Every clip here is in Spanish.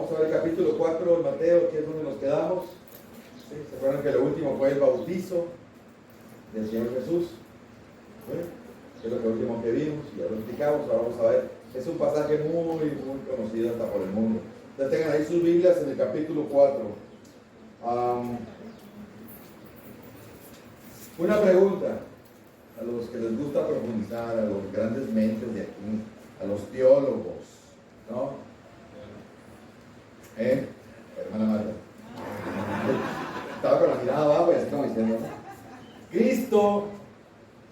Vamos a ver el capítulo 4 de Mateo, que es donde nos quedamos. ¿Sí? ¿Se acuerdan que lo último fue el bautizo del Señor Jesús? ¿Sí? Que es lo que último que vimos y ya lo explicamos. Ahora vamos a ver. Es un pasaje muy conocido hasta por el mundo. Entonces tengan ahí sus Biblias en el capítulo 4. Una pregunta a los que les gusta profundizar, a los grandes mentes de aquí, a los teólogos, ¿no? Hermana Marta. Estaba con la mirada abajo y así como diciendo, ¿Cristo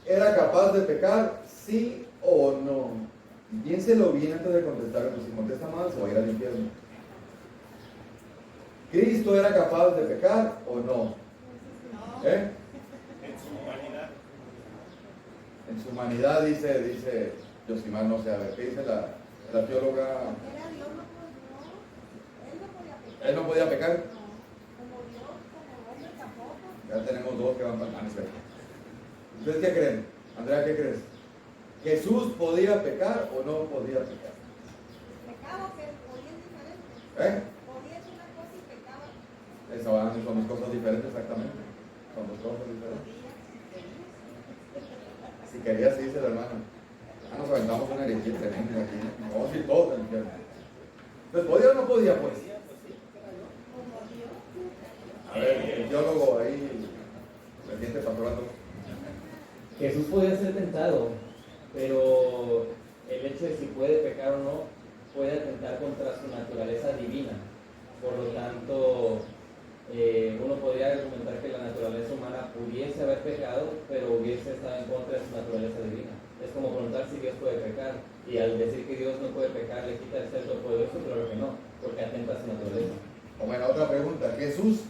era capaz de pecar? ¿Sí o no? Y piénselo bien antes de contestar, pues si contesta mal se va a ir al infierno. ¿Cristo era capaz de pecar o no? En su humanidad. En su humanidad dice Yosimar, no sé, a ver, ¿qué dice la teóloga? ¿Él no podía pecar? Ya tenemos dos que van para el cielo. ¿Ustedes qué creen? Andrea, ¿qué crees? ¿Jesús podía pecar o no podía pecar? Pecado que podía diferente. Podía ser una cosa y pecaba. Son dos cosas diferentes, exactamente. Son dos cosas diferentes. Si querías, sí, dice la hermana. Nos aventamos una herejía tremenda aquí. No, sí, todo el infierno. Entonces, ¿podía o no podía, pues? A ver, el teólogo ahí, reciente pastorando. Jesús podía ser tentado, pero el hecho de si puede pecar o no puede atentar contra su naturaleza divina. Por lo tanto, uno podría argumentar que la naturaleza humana pudiese haber pecado, pero hubiese estado en contra de su naturaleza divina. Es como preguntar si Dios puede pecar, y al decir que Dios no puede pecar le quita el ser todopoderoso, claro que no, porque atenta a su naturaleza. Bueno, otra pregunta, ¿Jesús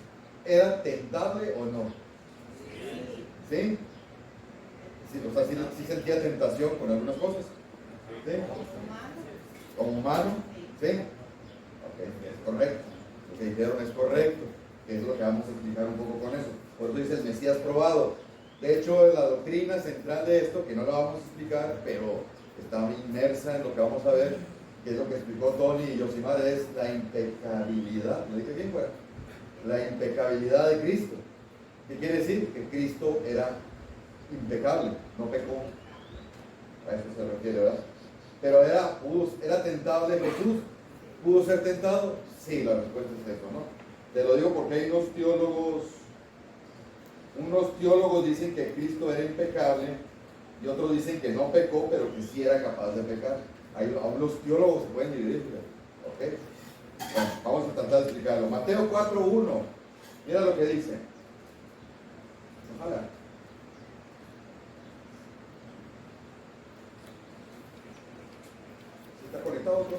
era tentable o no? ¿Sí? Sí, o sea, sí sentía tentación con algunas cosas. ¿Sí? Como humano. ¿Sí? Ok, es correcto. Lo que dijeron es correcto. Es lo que vamos a explicar un poco con eso. Por eso dice el Mesías probado. De hecho, la doctrina central de esto, que no la vamos a explicar, pero está inmersa en lo que vamos a ver, que es lo que explicó Tony y Yosimar, es la impecabilidad. ¿Lo dije bien, fuera? La impecabilidad de Cristo. ¿Qué quiere decir? Que Cristo era impecable, no pecó. A eso se refiere, ¿verdad? Pero era tentable Jesús. ¿Pudo ser tentado? Sí, la respuesta es eso, ¿no? Te lo digo porque hay unos teólogos dicen que Cristo era impecable y otros dicen que no pecó, pero que sí era capaz de pecar. Aún los teólogos se pueden dividir, ¿ok? Bueno, vamos a tratar de explicarlo. Mateo 4:1, mira lo que dice. Ojalá. ¿Sí está conectado, doctor?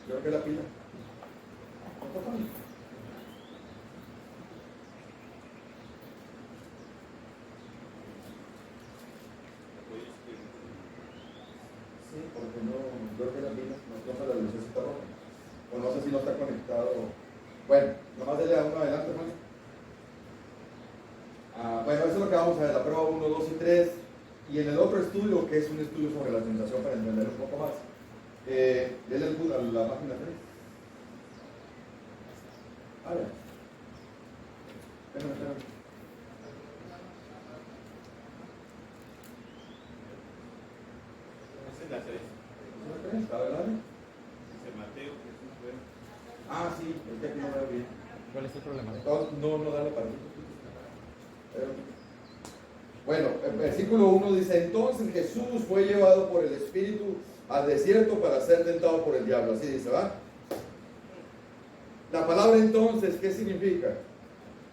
Creo que la pila. Sí, porque no creo que la pila, no se la lucecita roja. O no sé si no está conectado. Bueno, nomás dele a uno adelante, Juan. Bueno, eso es lo que vamos a ver, la prueba 1, 2 y 3. Y en el otro estudio, que es un estudio sobre la tentación para entender un poco más, dele a la página 3. A ver. Espérame. Esa es la 3. ¿La verdad? Dice Mateo, Jesús fue. Sí, es que aquí no veo bien. ¿Cuál es el problema? No dale para mí. Bueno, el versículo 1 dice: entonces Jesús fue llevado por el Espíritu al desierto para ser tentado por el diablo. Así dice, ¿va? La palabra entonces, ¿qué significa?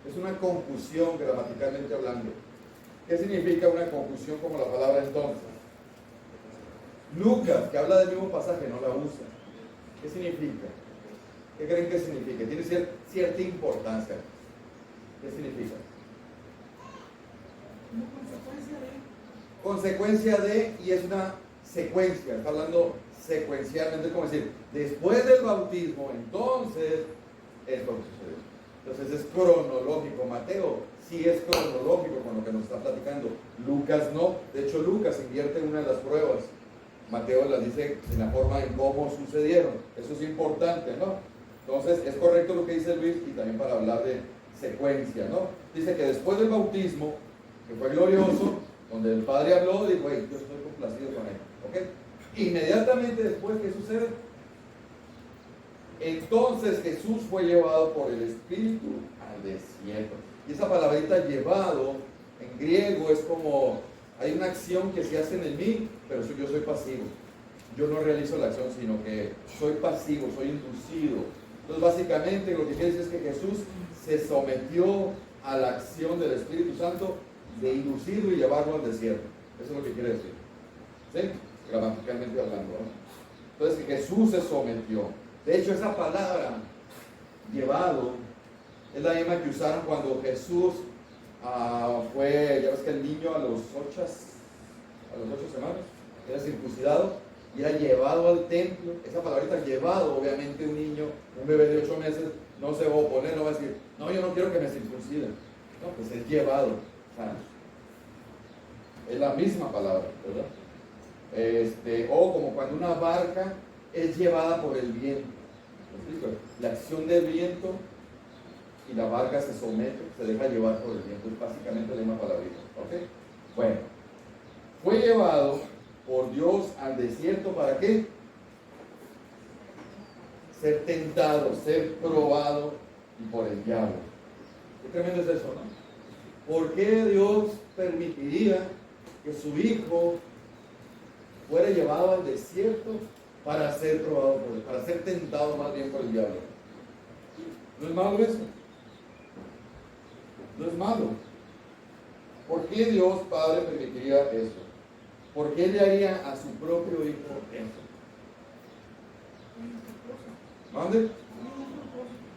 Es una confusión gramaticalmente hablando. ¿Qué significa una confusión como la palabra entonces? Lucas, que habla del mismo pasaje, no la usa. ¿Qué significa? ¿Qué creen que significa? Tiene cierta importancia. ¿Qué significa? Consecuencia de, y es una secuencia, está hablando secuencialmente, es como decir, después del bautismo, entonces, esto sucedió. Entonces es cronológico. Mateo sí es cronológico con lo que nos está platicando. Lucas no. De hecho, Lucas invierte una de las pruebas. Mateo las dice en la forma en cómo sucedieron. Eso es importante, ¿no? Entonces, es correcto lo que dice Luis, y también para hablar de secuencia, ¿no? Dice que después del bautismo, que fue glorioso, donde el Padre habló, dijo, hey, yo estoy complacido con él, ¿ok? Inmediatamente después, ¿qué sucede? Entonces Jesús fue llevado por el Espíritu al desierto. Y esa palabrita llevado, en griego, es como, hay una acción que se hace en mí, pero yo soy pasivo. Yo no realizo la acción, sino que soy pasivo, soy inducido. Entonces, básicamente, lo que quiere decir es que Jesús se sometió a la acción del Espíritu Santo de inducirlo y llevarlo al desierto. Eso es lo que quiere decir. ¿Sí? Gramaticalmente hablando, ¿no? Entonces, que Jesús se sometió. De hecho, esa palabra, llevado, es la misma que usaron cuando Jesús fue, ya ves que el niño a los 8 semanas, era circuncidado y era llevado al templo. Esa palabrita llevado, obviamente un niño, un bebé de 8 meses, no se va a oponer, no va a decir, no, yo no quiero que me circunciden. No, pues es llevado. O sea, es la misma palabra, ¿verdad? O como cuando una barca es llevada por el viento. ¿Me explico? La acción del viento y la barca se somete, se deja llevar por el viento. Es básicamente la misma palabrita. ¿Ok? Bueno, fue llevado por Dios al desierto, ¿para qué? Ser tentado, ser probado y por el diablo. Qué tremendo es eso, ¿no? ¿Por qué Dios permitiría que su hijo fuera llevado al desierto para ser probado para ser tentado más bien por el diablo? ¿No es malo eso? No es malo. ¿Por qué Dios Padre permitiría eso? ¿Por qué le haría a su propio hijo eso? ¿Mande?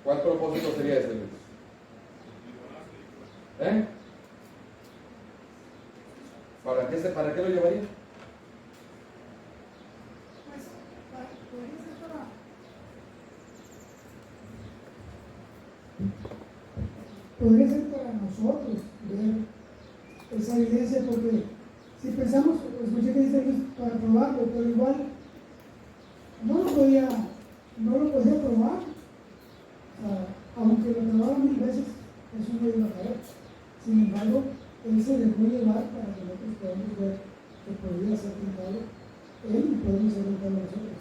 ¿Cuál propósito sería ese, Luis? ¿Para qué lo llevaría? Podría ser para nosotros ver esa evidencia, porque si pensamos, escuché que dice Luis, para probarlo, pero igual no lo podía probar. O sea, aunque lo probaba 1000 veces, eso no iba a caer. Sin embargo, él se dejó llevar para que nosotros podamos ver que podría ser tentado él y podemos ser tentados nosotros.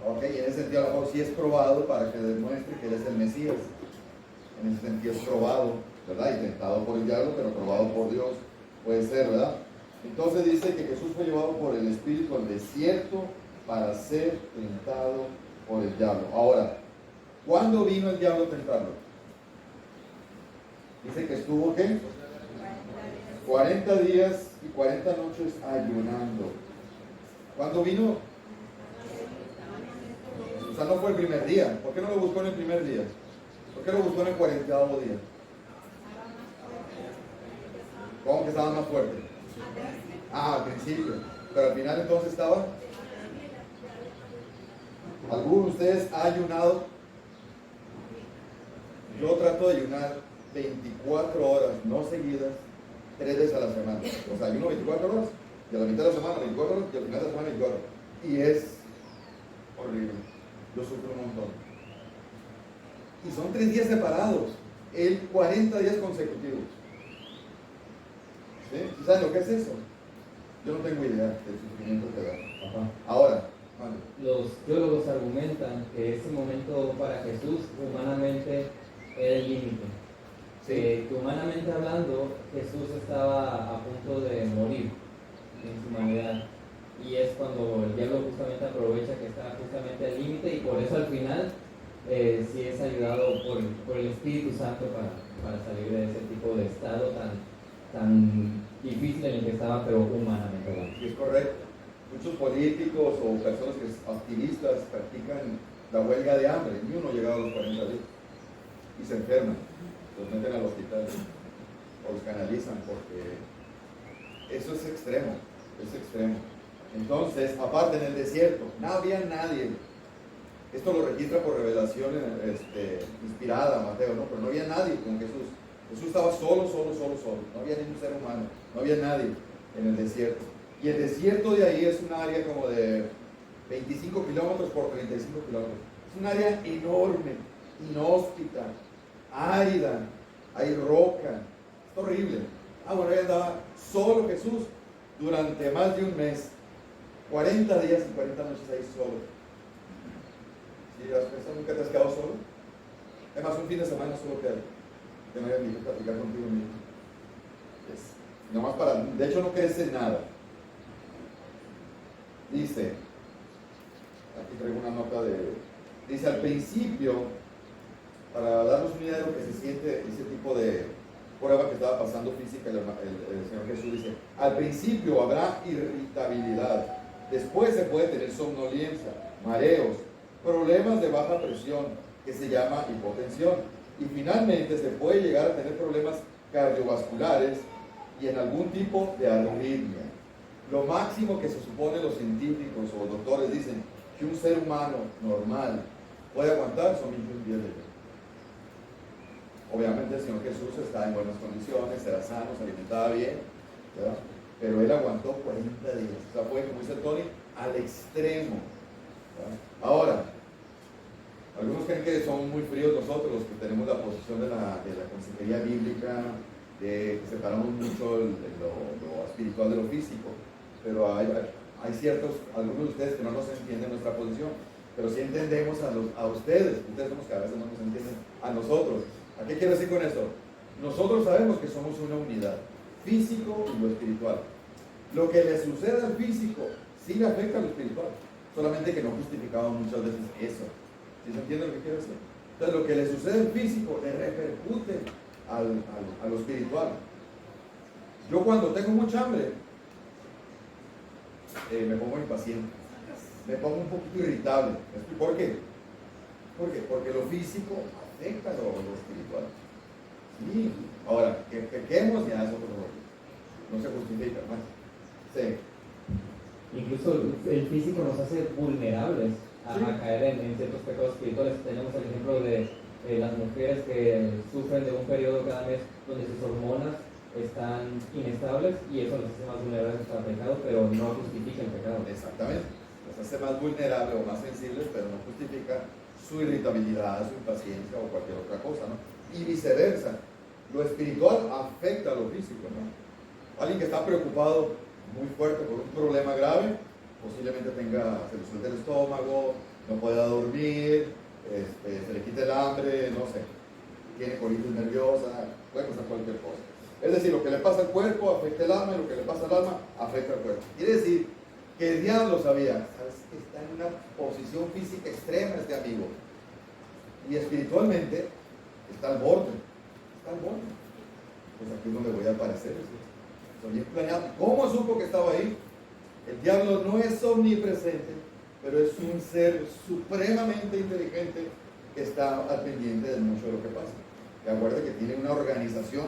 Ok, en ese sentido a lo mejor sí es probado para que demuestre que él es el Mesías. En ese sentido es probado, ¿verdad? Y tentado por el diablo, pero probado por Dios. Puede ser, ¿verdad? Entonces dice que Jesús fue llevado por el Espíritu al desierto para ser tentado por el diablo. Ahora, ¿cuándo vino el diablo a tentarlo? Dice que estuvo, ¿qué? 40 días y 40 noches ayunando. ¿Cuándo vino? O sea, no fue el primer día. ¿Por qué no lo buscó en el primer día? ¿Por qué lo buscó en el 40º día? ¿Cómo que estaba más fuerte? Al principio. Pero al final entonces estaba. ¿Alguno de ustedes ha ayunado? Yo trato de ayunar 24 horas, no seguidas, 3 veces a la semana. O sea, ayuno 24 horas, y a la mitad de la semana 24 horas, y al final de la semana 24 horas. Y es horrible. Yo sufro un montón. Y son 3 días separados, 40 días consecutivos. ¿Sí? ¿Saben lo que es eso? Yo no tengo idea del sufrimiento que da. Ajá. Ahora, los teólogos argumentan que ese momento para Jesús humanamente era el límite. ¿Sí? Que humanamente hablando, Jesús estaba a punto de morir en su humanidad. Y es cuando el diablo justamente aprovecha que está justamente al límite, y por eso al final sí es ayudado por el Espíritu Santo para salir de ese tipo de estado tan difícil en el que estaba, pero humanamente hablando. Sí, es correcto. Muchos políticos o personas activistas practican la huelga de hambre. Ni uno ha llegado a los 40 días y se enferman, los meten al hospital o los canalizan, porque eso es extremo, es extremo. Entonces, aparte en el desierto, no había nadie. Esto lo registra por revelación inspirada, Mateo, ¿no? Pero no había nadie con Jesús. Jesús estaba solo. No había ningún ser humano, no había nadie en el desierto. Y el desierto de ahí es un área como de 25 kilómetros por 35 kilómetros. Es un área enorme, inhóspita, árida, hay roca. Es horrible. Bueno, ahí andaba solo Jesús durante más de un mes. 40 días y 40 noches ahí solo. ¿Sí? ¿Has pensado? ¿Nunca te has quedado solo? Además, un fin de semana solo queda. Que no haya ni que platicar contigo mismo. Nomás para, de hecho no crece nada. Dice, aquí traigo una nota dice al principio, para darnos una idea de lo que se siente ese tipo de prueba que estaba pasando física, el Señor Jesús dice, al principio habrá irritabilidad, después se puede tener somnolencia, mareos, problemas de baja presión, que se llama hipotensión, y finalmente se puede llegar a tener problemas cardiovasculares y en algún tipo de arritmia. Lo máximo que se supone los científicos o doctores dicen que un ser humano normal puede aguantar son 21 días de ayuno. Obviamente el Señor Jesús está en buenas condiciones, era sano, se alimentaba bien, ¿verdad? Pero él aguantó 40 días. O sea, fue, como dice Tony, al extremo, ¿verdad? Ahora, algunos creen que somos muy fríos nosotros, los que tenemos la posición de la consejería bíblica, que separamos mucho lo espiritual de lo físico, pero hay algunos de ustedes que no nos entienden nuestra posición, pero sí entendemos a ustedes somos que a veces no nos entienden a nosotros. ¿A qué quiero decir con esto? Nosotros sabemos que somos una unidad, físico y lo espiritual. Lo que le sucede al físico sí le afecta a lo espiritual, solamente que no justificamos muchas veces eso. ¿Sí se entiende lo que quiero decir? Entonces lo que le sucede al físico le repercute a lo espiritual. Yo cuando tengo mucha hambre me pongo impaciente, me pongo un poquito irritable. ¿Por qué? Porque lo físico afecta a lo espiritual. Sí. Ahora, que pequemos ya es otro rollo. No se justifica más. Sí. Incluso el físico nos hace vulnerables a caer en ciertos pecados espirituales. Tenemos el ejemplo de las mujeres que sufren de un periodo cada mes donde sus hormonas están inestables y eso los hace más vulnerables al pecado, pero no justifica el pecado. Exactamente. Los hace más vulnerables o más sensibles, pero no justifica su irritabilidad, su impaciencia o cualquier otra cosa, ¿no? Y viceversa. Lo espiritual afecta a lo físico, ¿no? Alguien que está preocupado muy fuerte por un problema grave, posiblemente se le suelte el estómago, no pueda dormir, se le quite el hambre, no sé, tiene colitis nerviosa, puede pasar cualquier cosa. Es decir, lo que le pasa al cuerpo afecta el alma y lo que le pasa al alma afecta al cuerpo. Quiere decir que el diablo sabía, ¿sabes? Que está en una posición física extrema este amigo. Y espiritualmente está al borde. Pues aquí no le voy a aparecer. Estoy bien planeado. ¿Cómo supo que estaba ahí? El diablo no es omnipresente, pero es un ser supremamente inteligente que está al pendiente de mucho de lo que pasa. Y acuérdate que tiene una organización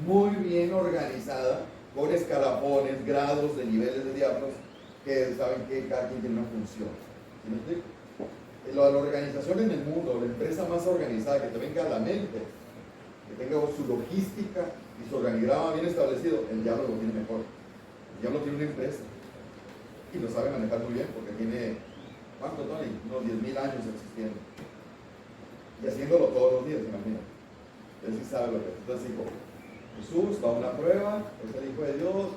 muy bien organizada, con escalafones, grados de niveles de diablos, que saben que cada quien tiene una función. ¿Sí me explico? La organización en el mundo, la empresa más organizada que te venga a la mente, que tenga su logística y su organigrama bien establecido, el diablo lo tiene mejor. El diablo tiene una empresa y lo sabe manejar muy bien porque tiene, ¿cuánto, Tony? Unos 10,000 años existiendo y haciéndolo todos los días, imagina. Él sí sabe lo que es. Entonces dijo, Jesús va a una prueba, es el Hijo de Dios,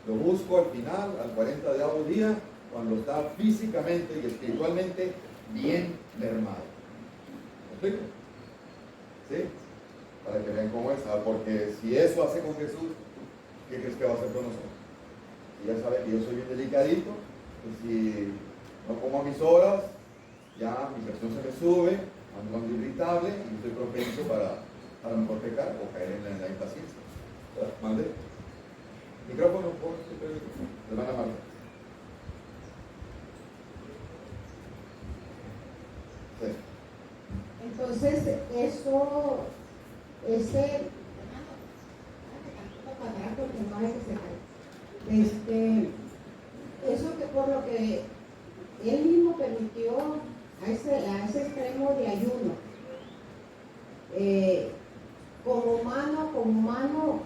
lo busco al final, al 40º día, cuando está físicamente y espiritualmente bien mermado. ¿Me explico? ¿Sí? Para que vean cómo es, porque si eso hace con Jesús, ¿qué crees que va a hacer con nosotros? Y ya sabe que yo soy bien delicadito, y si no como a mis horas, ya mi presión se me sube, ando irritable y estoy propenso para a lo mejor pecar o caer en la impaciencia. Mande. Micrófono, por hermana Marta. Sí. Entonces, eso, eso que por lo que él mismo permitió a ese extremo de ayuno, como humano, como humano,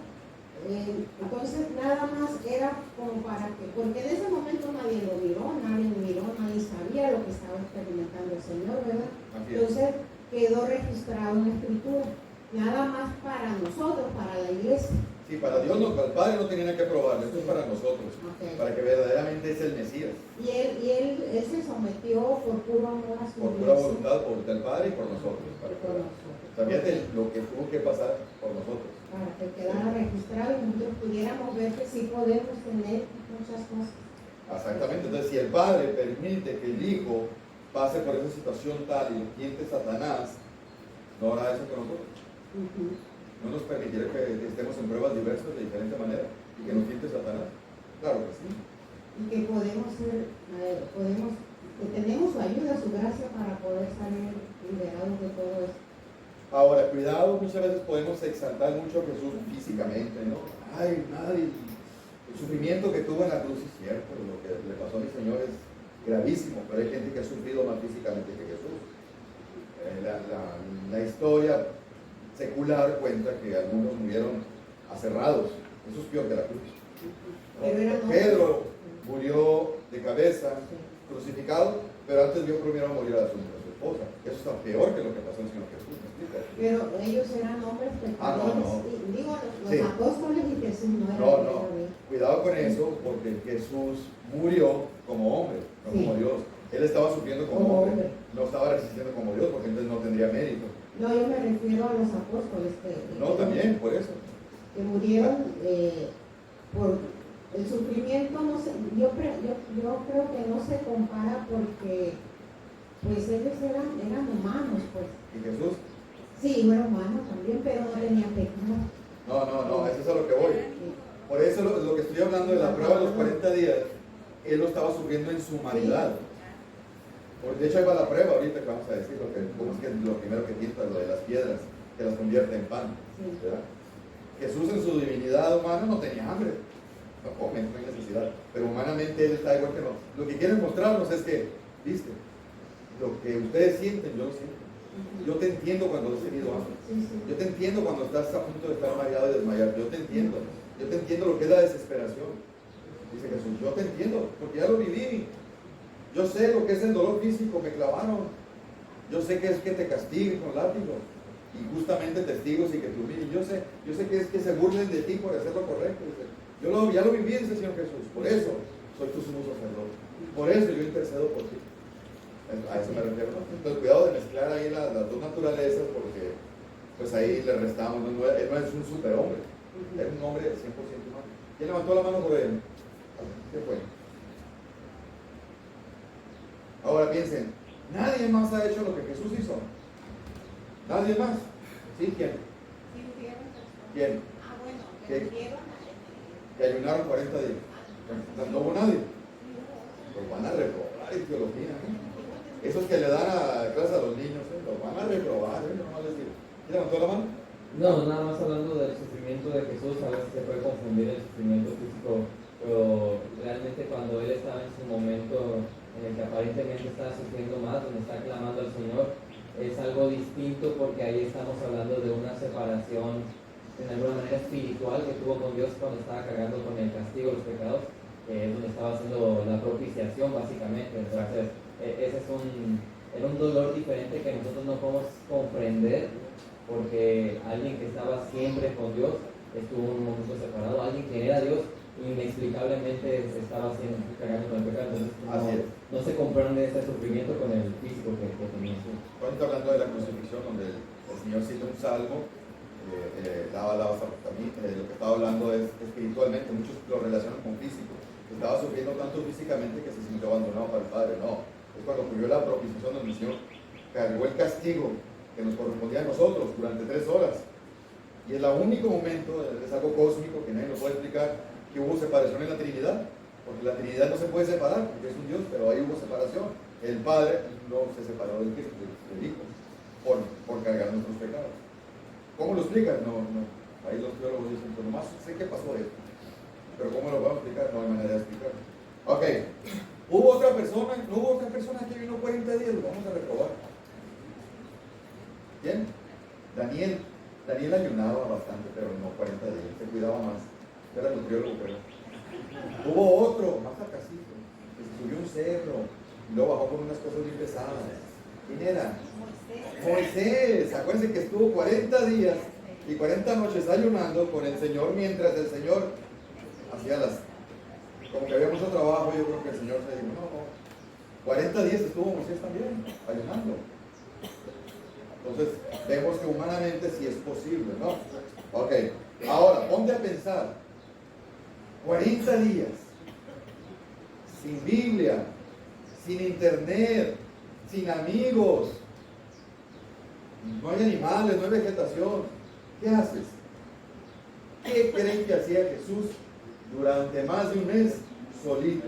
entonces nada más era como para que, porque en ese momento nadie lo miró, nadie sabía lo que estaba experimentando el Señor, ¿verdad? Entonces quedó registrado en la Escritura, nada más para nosotros, para la iglesia. Sí, para Dios no, para el Padre no tenía que probarlo, esto es para nosotros, Okay. para que verdaderamente es el Mesías, Y él se sometió por puro amor a su por pura iglesia. voluntad, por el Padre y por nosotros. Y Para por que, nosotros. fíjate lo que tuvo que pasar por nosotros. Para que quedara registrado y nosotros pudiéramos ver que sí podemos tener muchas cosas. Exactamente, entonces si el Padre permite que el Hijo pase por esa situación tal y lo tiente Satanás, no hará eso con nosotros. No nos permitirá que estemos en pruebas diversas de diferente manera y que nos tiente Satanás. Claro que sí. Y que podemos ser, que tenemos su ayuda, su gracia para poder salir liberados de todo esto. Ahora, cuidado, muchas veces podemos exaltar mucho a Jesús físicamente, ¿no? Ay, nadie. El sufrimiento que tuvo en la cruz es cierto, lo que le pasó a mi Señor es gravísimo, pero hay gente que ha sufrido más físicamente que Jesús. La historia secular cuenta que algunos murieron aserrados. Eso es peor que la cruz. Pedro murió de cabeza, crucificado, pero antes vio primero morir a su esposa. Eso está peor que lo que pasó al Señor Jesús. ¿Me explica? Pero ellos eran hombres pecadores. no. Digo, los Sí. apóstoles y Jesús no eran No. pecadores. Cuidado con eso, porque Jesús murió como hombre, no Sí. como Dios. Él estaba sufriendo como Como hombre, hombre. no estaba resistiendo como Dios, porque entonces no tendría mérito. No, yo me refiero a los apóstoles No, también, por eso. que murieron por el sufrimiento. No sé, yo creo que no se compara porque pues ellos eran humanos, pues. ¿Y Jesús? Sí, era humano también, pero no tenía pecado. No, eso es a lo que voy. Por eso lo que estoy hablando de la prueba de los 40 días, él lo estaba sufriendo en su humanidad. De hecho, ahí va la prueba ahorita que vamos a decir, cómo es que lo primero que quita, lo de las piedras, que las convierte en pan. ¿Verdad? Jesús en su divinidad humana no tenía hambre, no come, no hay necesidad, pero humanamente él está igual que nosotros. Lo que quieren mostrarnos es que, viste, lo que ustedes sienten, yo lo siento. Yo te entiendo cuando has tenido hambre. Yo te entiendo cuando estás a punto de estar mareado y desmayar. Yo te entiendo lo que es la desesperación. Dice Jesús, yo te entiendo, porque ya lo viví. Yo sé lo que es el dolor físico, me clavaron. Yo sé que es que te castiguen con látigo. Injustamente testigos y que te humillen. Yo sé que es que se burlen de ti por hacer lo correcto. Dice, ya lo viví, dice el Señor Jesús. Por eso soy tu sumo sacerdote. Por eso yo intercedo por ti. A eso me refiero. Entonces, cuidado de mezclar ahí las dos naturalezas, porque pues ahí le restamos. Él no es un superhombre, es un hombre 100% humano. ¿Quién levantó la mano por él? ¿Qué fue? Ahora piensen, nadie más ha hecho lo que Jesús hizo. Nadie más. ¿Sí? ¿Quién? ¿Quién? Que ayunaron 40 días. No hubo nadie. Los van a reprobar en teología, ¿no? Esos que le dan a clase a los niños, los van a reprobar, ¿no? ¿Quién levantó la mano? No, nada más hablando del sufrimiento de Jesús, a veces se puede confundir el sufrimiento físico, pero realmente cuando Él estaba en su momento en el que aparentemente está sufriendo más, donde está clamando al Señor, es algo distinto porque ahí estamos hablando de una separación en alguna manera espiritual que tuvo con Dios cuando estaba cargando con el castigo de los pecados, que es donde estaba haciendo la propiciación básicamente. Entonces, ese era un dolor diferente que nosotros no podemos comprender, porque alguien que estaba siempre con Dios estuvo en un momento separado, alguien que era Dios inexplicablemente se estaba cargando con el pecado. Entonces, no se comprende ese sufrimiento con el físico que tenía. Cuando está hablando de la crucifixión, donde el Señor cita un salmo, lo que estaba hablando es espiritualmente, muchos lo relacionan con físico. Estaba sufriendo tanto físicamente que se sintió abandonado para el Padre. No, es cuando ocurrió la propiciación donde el Señor cargó el castigo que nos correspondía a nosotros durante 3 horas. Y es el único momento, es algo cósmico que nadie nos puede explicar, que hubo separación en la Trinidad, porque la Trinidad no se puede separar, porque es un Dios, pero ahí hubo separación. El Padre no se separó del Hijo por cargar nuestros pecados. ¿Cómo lo explicas? No, ahí los teólogos dicen, pero nomás sé qué pasó esto, pero ¿cómo lo vamos a explicar? No hay manera de explicarlo. Ok, ¿hubo otra persona? ¿No hubo otra persona que vino 40 días? Lo vamos a reprobar. ¿Quién? Daniel ayunaba bastante, pero no 40 días, se cuidaba más. Era nutriólogo, pero. Hubo otro, más acasito, que se subió un cerro y luego bajó con unas cosas bien pesadas. ¿Quién era? Moisés. Acuérdense que estuvo 40 días y 40 noches ayunando con el Señor mientras el Señor hacía como que había mucho trabajo. Yo creo que el Señor se dijo, no, 40 días estuvo Moisés también ayunando. Entonces vemos que humanamente sí es posible, ¿no? Ok, ahora ponte a pensar, 40 días sin Biblia, sin internet, sin amigos, no hay animales, no hay vegetación. ¿Qué haces? ¿Qué creen que hacía Jesús durante más de un mes solito?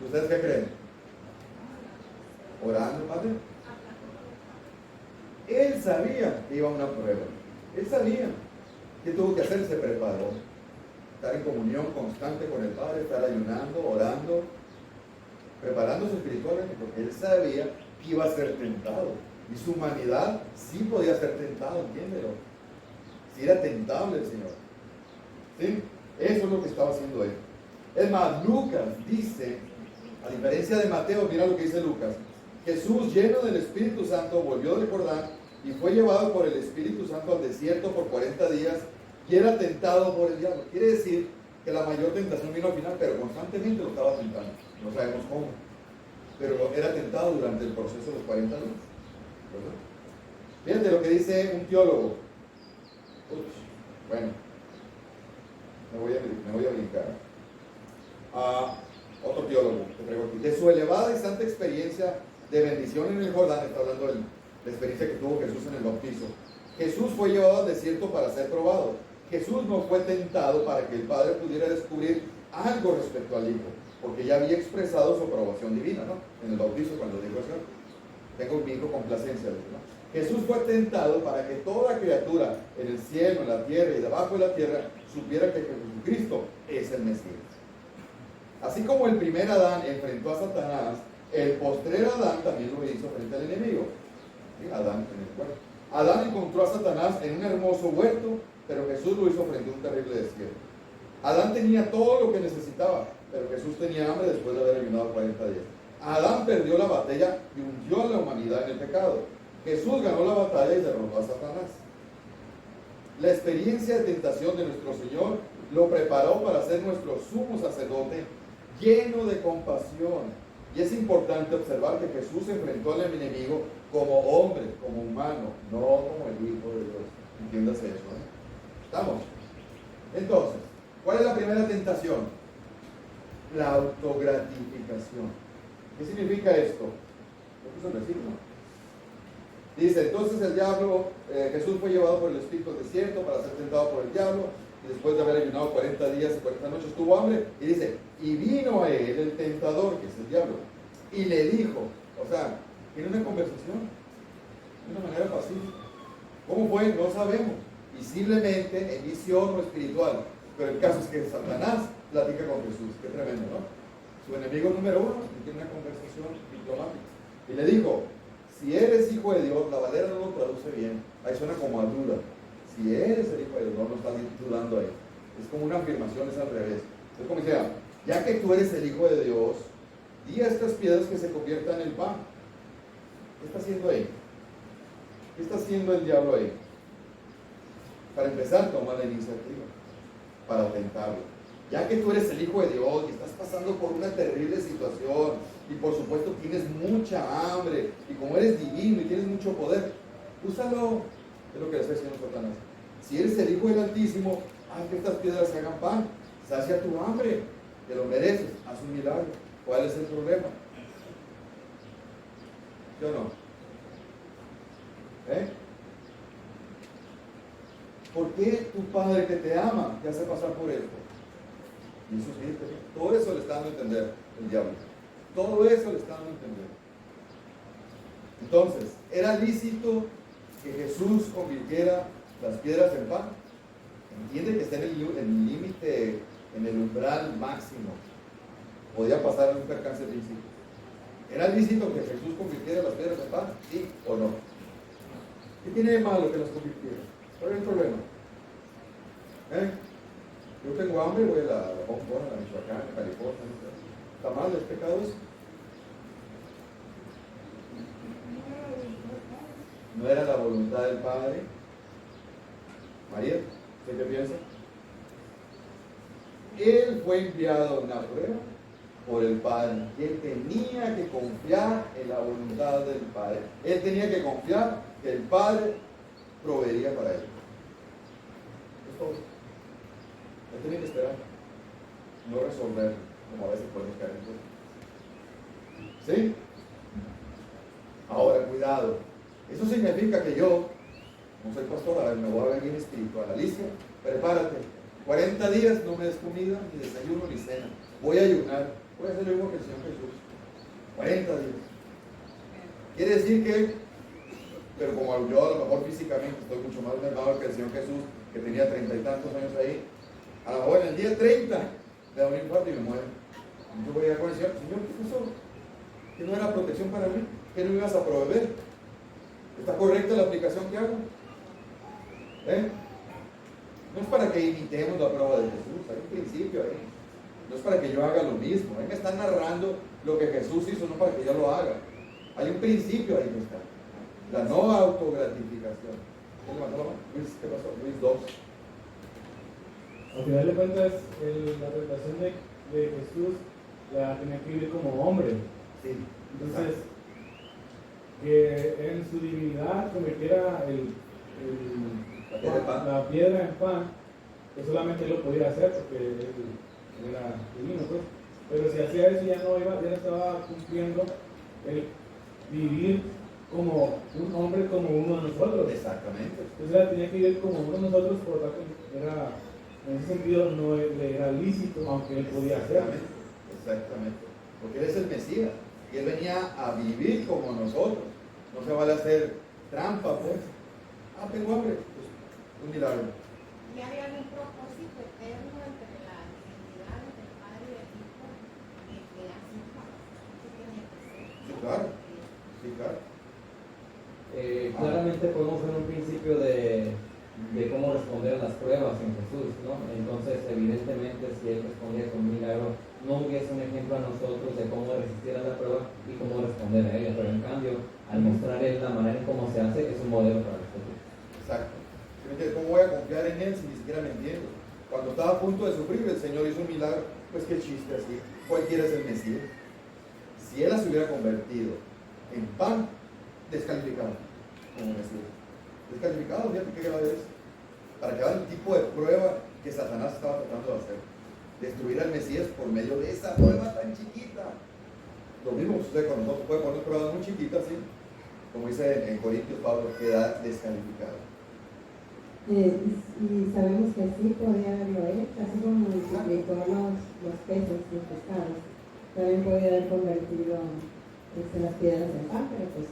¿Ustedes qué creen? Orando, Padre. Él sabía que iba a una prueba. Él sabía qué tuvo que hacer, se preparó. Estar en comunión constante con el Padre, estar ayunando, orando, preparándose espiritualmente, porque él sabía que iba a ser tentado. Y su humanidad sí podía ser tentado, entiéndelo. Sí era tentable el Señor. ¿Sí? Eso es lo que estaba haciendo él. Es más, Lucas dice, a diferencia de Mateo, mira lo que dice Lucas. Jesús, lleno del Espíritu Santo, volvió del Jordán y fue llevado por el Espíritu Santo al desierto por 40 días y era tentado por el diablo. Quiere decir que la mayor tentación vino al final, pero constantemente lo estaba tentando. No sabemos cómo. Pero era tentado durante el proceso de los 40 días. ¿Verdad? Fíjate lo que dice un teólogo. Bueno, me voy a brincar. Otro teólogo que traigo aquí. De su elevada y santa experiencia de bendición en el Jordán, está hablando de la experiencia que tuvo Jesús en el bautizo. Jesús fue llevado al desierto para ser probado. Jesús no fue tentado para que el Padre pudiera descubrir algo respecto al Hijo, porque ya había expresado su aprobación divina, ¿no? En el bautizo, cuando dijo eso, tengo mi hijo complacencia, ¿no? Jesús fue tentado para que toda criatura en el cielo, en la tierra y debajo de la tierra supiera que Jesucristo es el Mesías. Así como el primer Adán enfrentó a Satanás, el postrer Adán también lo hizo frente al enemigo. ¿Sí? Adán en el cuerpo. Adán encontró a Satanás en un hermoso huerto, pero Jesús lo hizo frente a un terrible desierto. Adán tenía todo lo que necesitaba, pero Jesús tenía hambre después de haber ayunado 40 días. Adán perdió la batalla y hundió a la humanidad en el pecado. Jesús ganó la batalla y derrotó a Satanás. La experiencia de tentación de nuestro Señor lo preparó para ser nuestro sumo sacerdote lleno de compasión. Y es importante observar que Jesús se enfrentó al enemigo como hombre, como humano, no como el Hijo de Dios. Entiéndase eso, ¿eh? ¿Estamos? Entonces, ¿cuál es la primera tentación? La autogratificación. ¿Qué significa esto? Lo puso el versículo. Dice, entonces el diablo, Jesús fue llevado por el Espíritu al desierto para ser tentado por el diablo, y después de haber ayunado 40 días y 40 noches tuvo hambre, y dice, y vino a él el tentador, que es el diablo, y le dijo, o sea, tiene una conversación, de una manera pacífica. ¿Cómo fue? No sabemos, visiblemente, en visión o espiritual, pero el caso es que Satanás platica con Jesús, qué tremendo, ¿no? Su enemigo número uno, y tiene una conversación diplomática, y le dijo, si eres hijo de Dios, la Valera no lo traduce bien, ahí suena como a duda. Si eres el hijo de Dios, no está dudando ahí. Es como una afirmación, es al revés. Es como decía, ya que tú eres el hijo de Dios, di a estas piedras que se conviertan en pan. ¿Qué está haciendo ahí? ¿Qué está haciendo el diablo ahí? Para empezar, toma la iniciativa para tentarlo. Ya que tú eres el hijo de Dios y estás pasando por una terrible situación y por supuesto tienes mucha hambre y como eres divino y tienes mucho poder, úsalo. Es lo que le está diciendo Satanás. Si eres el Hijo del Altísimo, haz que estas piedras se hagan pan. Sacia tu hambre. Te lo mereces. Haz un milagro. ¿Cuál es el problema? ¿Sí o no? ¿Por qué tu Padre que te ama te hace pasar por esto? Y eso sí, todo eso le está dando a entender el diablo. Todo eso le está dando a entender. Entonces, ¿era lícito que Jesús convirtiera las piedras en pan? Entiende que está en el límite, en el umbral máximo. Podía pasar un percance físico. ¿Era lícito que Jesús convirtiera las piedras en pan? ¿Sí o no? ¿Qué tiene de malo que las convirtiera? ¿Cuál es el problema? Yo tengo hambre, voy a la Hong Kong, a la Michoacán, a California. ¿Está mal? ¿Es pecado eso? No era la voluntad del Padre. María, ¿usted qué piensa? Él fue enviado a una prueba por el Padre. Él tenía que confiar en la voluntad del Padre. Él tenía que confiar que el Padre proveería para él. Es todo. Él tenía que esperar, no resolver, como a veces podemos caer en eso. ¿Sí? Ahora, cuidado. Eso significa que yo, como soy pastor, a ver, me voy a ver bien espiritual. Alicia, prepárate. 40 días no me des comida, ni desayuno, ni cena. Voy a ayunar. Voy a hacer lo mismo que el Señor Jesús. 40 días. Quiere decir que, pero como yo a lo mejor físicamente estoy mucho más mermado que el Señor Jesús, que tenía 30 y tantos años ahí, a lo mejor en el día 30 me da un infarto y me muero. Yo voy a ir con el Señor, Señor, ¿qué pasó? ¿Que no era protección para mí? ¿Que no me ibas a proveer? ¿Está correcta la aplicación que hago? No es para que imitemos la prueba de Jesús, hay un principio ahí. No es para que yo haga lo mismo. Ahí me están narrando lo que Jesús hizo, no para que yo lo haga. Hay un principio ahí que está. La no autogratificación. ¿Qué le mandó la mano? Luis, ¿qué pasó? Luis 2. Al final de cuentas, la tentación de Jesús la tenía que vivir como hombre. Sí. Entonces, que en su divinidad convirtiera la piedra en pan, que solamente él lo podía hacer porque él era divino, pues. Pero si hacía eso ya no estaba cumpliendo el vivir como un hombre, como uno de nosotros. Exactamente. Entonces la tenía que vivir como uno de nosotros, por lo tanto en ese sentido no le era lícito, aunque él podía hacerlo. Exactamente. Porque él es el Mesías y él venía a vivir como nosotros. No se vale hacer trampa, pues. Tengo hambre. Pues, un milagro. Y había un propósito eterno entre la divinidad entre el Padre y el Hijo, que así tenía que ser. Sí, claro. Sí, claro. Claramente podemos ver un principio de cómo responder a las pruebas en Jesús, ¿no? Entonces, evidentemente, si él respondía con un milagro, no hubiese un ejemplo a nosotros de cómo resistir a la prueba y cómo responder a ella, pero en cambio, al mostrar él la manera en cómo se hace, es un modelo para nosotros. Exacto. ¿Cómo voy a confiar en él si ni siquiera me entiendo? Cuando estaba a punto de sufrir, el Señor hizo un milagro. Pues qué chiste así. Cualquiera es el Mesías. Si él las hubiera convertido en pan, descalificado como Mesías. Descalificado, fíjate qué grave es. Para que haga el tipo de prueba que Satanás estaba tratando de hacer. Destruir al Mesías por medio de esa prueba tan chiquita. Lo mismo sucede con nosotros. Puede poner pruebas muy chiquitas, ¿sí? Como dice en Corintios Pablo, queda descalificado. Y sabemos que sí podía haberlo hecho, así como multiplicó los peces, los pescados. También podía haber convertido las piedras en pan, pero pues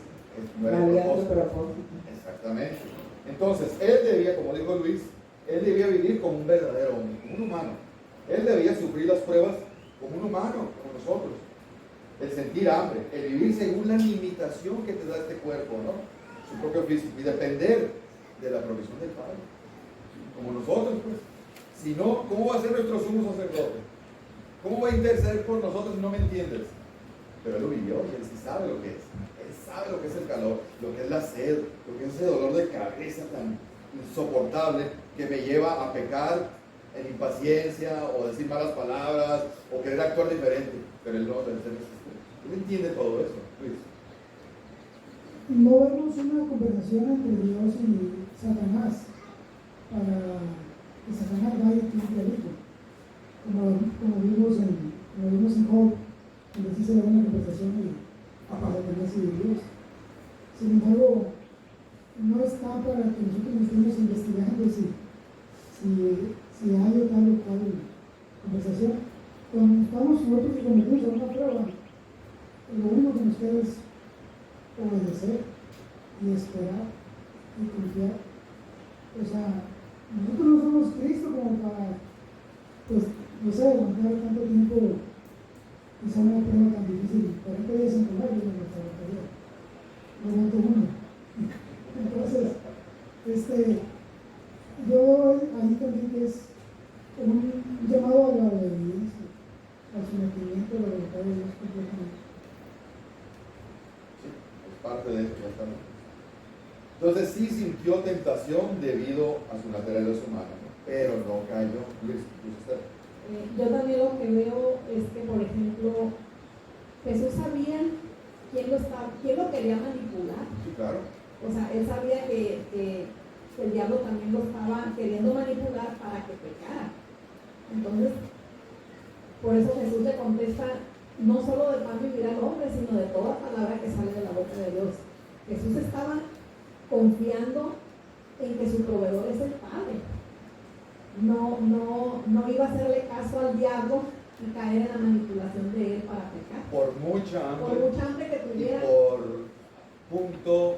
No era había el otro propósito. Exactamente. Entonces, él debía, como dijo Luis, él debía vivir como un verdadero hombre, como un humano. Él debía sufrir las pruebas como un humano, como nosotros. El sentir hambre, el vivir según la limitación que te da este cuerpo, ¿no? Su propio físico, y depender de la provisión del Padre. Como nosotros, pues. Si no, ¿cómo va a ser nuestro sumo sacerdote? ¿Cómo va a interceder por nosotros si no me entiendes? Pero él lo vivió y él sí sabe lo que es. Él sabe lo que es el calor, lo que es la sed, lo que es ese dolor de cabeza tan insoportable que me lleva a pecar en impaciencia o decir malas palabras o querer actuar diferente. Pero él no, él entiende todo eso, Luis. No vemos una conversación entre Dios y Satanás para que Satanás vaya y tiemble al Hijo. Como vimos en Job, donde sí se ve una conversación de Satanás y de Dios. Sin embargo, no está para que nosotros estemos investigando si hay o tal o cual conversación. Cuando estamos nosotros sometidos a una prueba, lo único que nos queda es obedecer y esperar y confiar. O sea, nosotros no somos Cristo como para, pues, no sé, aguantar tanto tiempo quizá una prueba tan difícil. 40 días sin comer, yo no me aguantaría. No aguanto uno. Entonces, Yo veo ahí también que es un llamado a la obediencia, al sometimiento de la voluntad de Dios completamente. Sí, es parte de esto, exactamente. Entonces sí sintió tentación debido a su naturaleza humana, ¿no? Pero no cayó. Luis, yo también lo que veo es que, por ejemplo, Jesús sabía quién lo quería manipular. Sí, claro. O sea, él sabía que el diablo también lo estaba queriendo manipular para que pecara. Entonces, por eso Jesús le contesta, no solo de pan vivirá el hombre, sino de toda palabra que sale de la boca de Dios. Jesús estaba confiando en que su proveedor es el Padre. No iba a hacerle caso al diablo y caer en la manipulación de él para pecar. Por mucha hambre Que tuviera. y por punto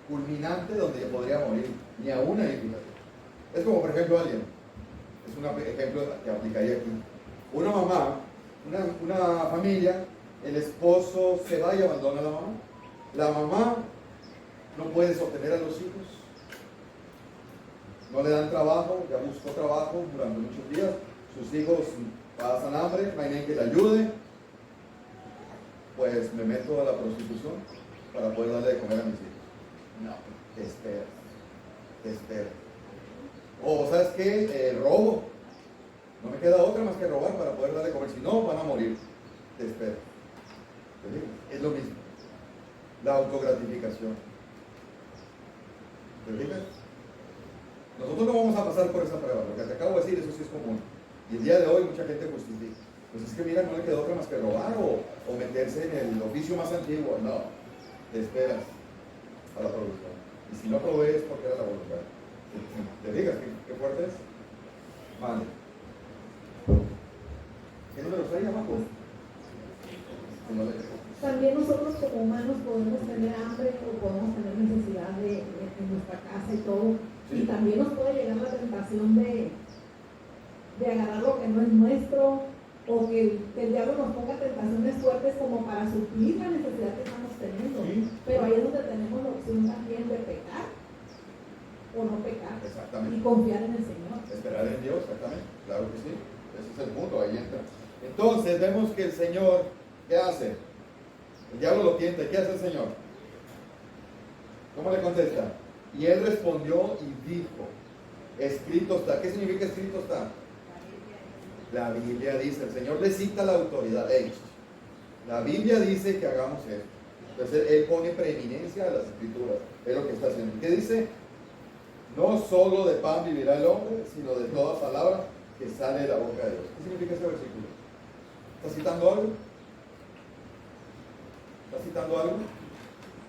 culminante donde podría morir, ni a una fíjate. Es como por ejemplo alguien, es un ejemplo que aplicaría aquí. Una mamá, una familia, el esposo se va y abandona a la mamá. La mamá no puede sostener a los hijos, no le dan trabajo, ya buscó trabajo durante muchos días, sus hijos pasan hambre, no hay nadie que le ayude, pues me meto a la prostitución para poder darle de comer a mis hijos. No, te espera. O ¿sabes qué? Robo. No me queda otra más que robar para poder darle de comer, si no van a morir. Te espera. Es lo mismo. La autogratificación. ¿Te fijas? Nosotros no vamos a pasar por esa prueba, lo que te acabo de decir, eso sí es común. Y el día de hoy mucha gente justifica. Pues es que mira, no le quedó otra más que robar o meterse en el oficio más antiguo. No, te esperas a la producción. Y si no provees, porque era la voluntad. ¿Te fijas qué fuerte es? Vale. ¿Qué número hay abajo? También nosotros como humanos podemos tener hambre o podemos tener necesidad en nuestra casa y todo. Sí. Y también nos puede llegar la tentación de agarrar lo que no es nuestro, o que el diablo nos ponga tentaciones fuertes como para suplir la necesidad que estamos teniendo. Sí. Pero ahí es donde tenemos la opción también de pecar o no pecar. Exactamente. Y confiar en el Señor. Esperar en Dios, exactamente. Claro que sí. Ese es el punto, ahí entra. Entonces vemos que el Señor, ¿qué hace? El diablo lo tienta. ¿Qué hace el Señor? ¿Cómo le contesta? Y él respondió y dijo, escrito está. ¿Qué significa escrito está? La Biblia dice, el Señor le cita la autoridad. La Biblia dice que hagamos esto. Entonces él pone preeminencia a las escrituras. Es lo que está haciendo. ¿Qué dice? No solo de pan vivirá el hombre, sino de toda palabra que sale de la boca de Dios. ¿Qué significa este versículo? ¿Está citando algo? ¿Está citando algo?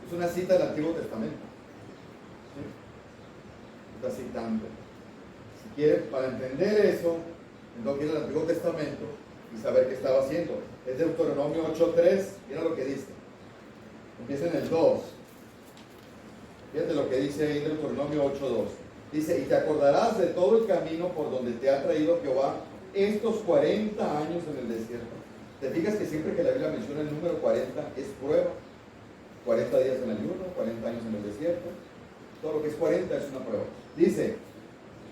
Es una cita del Antiguo Testamento. ¿Sí? Está citando. Si quiere, para entender eso, tengo que ir al Antiguo Testamento y saber qué estaba haciendo. Es Deuteronomio 8:3. Mira lo que dice. Empieza en el 2. Fíjate lo que dice ahí Deuteronomio 8:2. Dice, y te acordarás de todo el camino por donde te ha traído Jehová estos 40 años en el desierto. Te fijas que siempre que la Biblia menciona el número 40 es prueba. 40 días en el ayuno, 40 años en el desierto. Todo lo que es 40 es una prueba. Dice,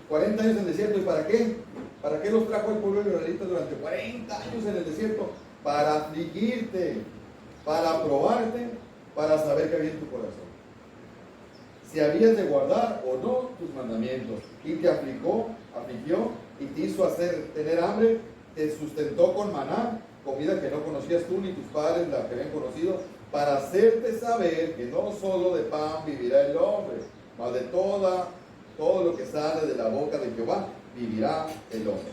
40 años en el desierto, ¿y para qué? ¿Para qué los trajo el pueblo israelita durante 40 años en el desierto? Para afligirte, para probarte, para saber qué había en tu corazón. Si habías de guardar o no tus mandamientos. Y te afligió y te hizo tener hambre, te sustentó con maná, comida que no conocías tú ni tus padres la que habían conocido, para hacerte saber que no solo de pan vivirá el hombre, mas de todo lo que sale de la boca de Jehová vivirá el hombre.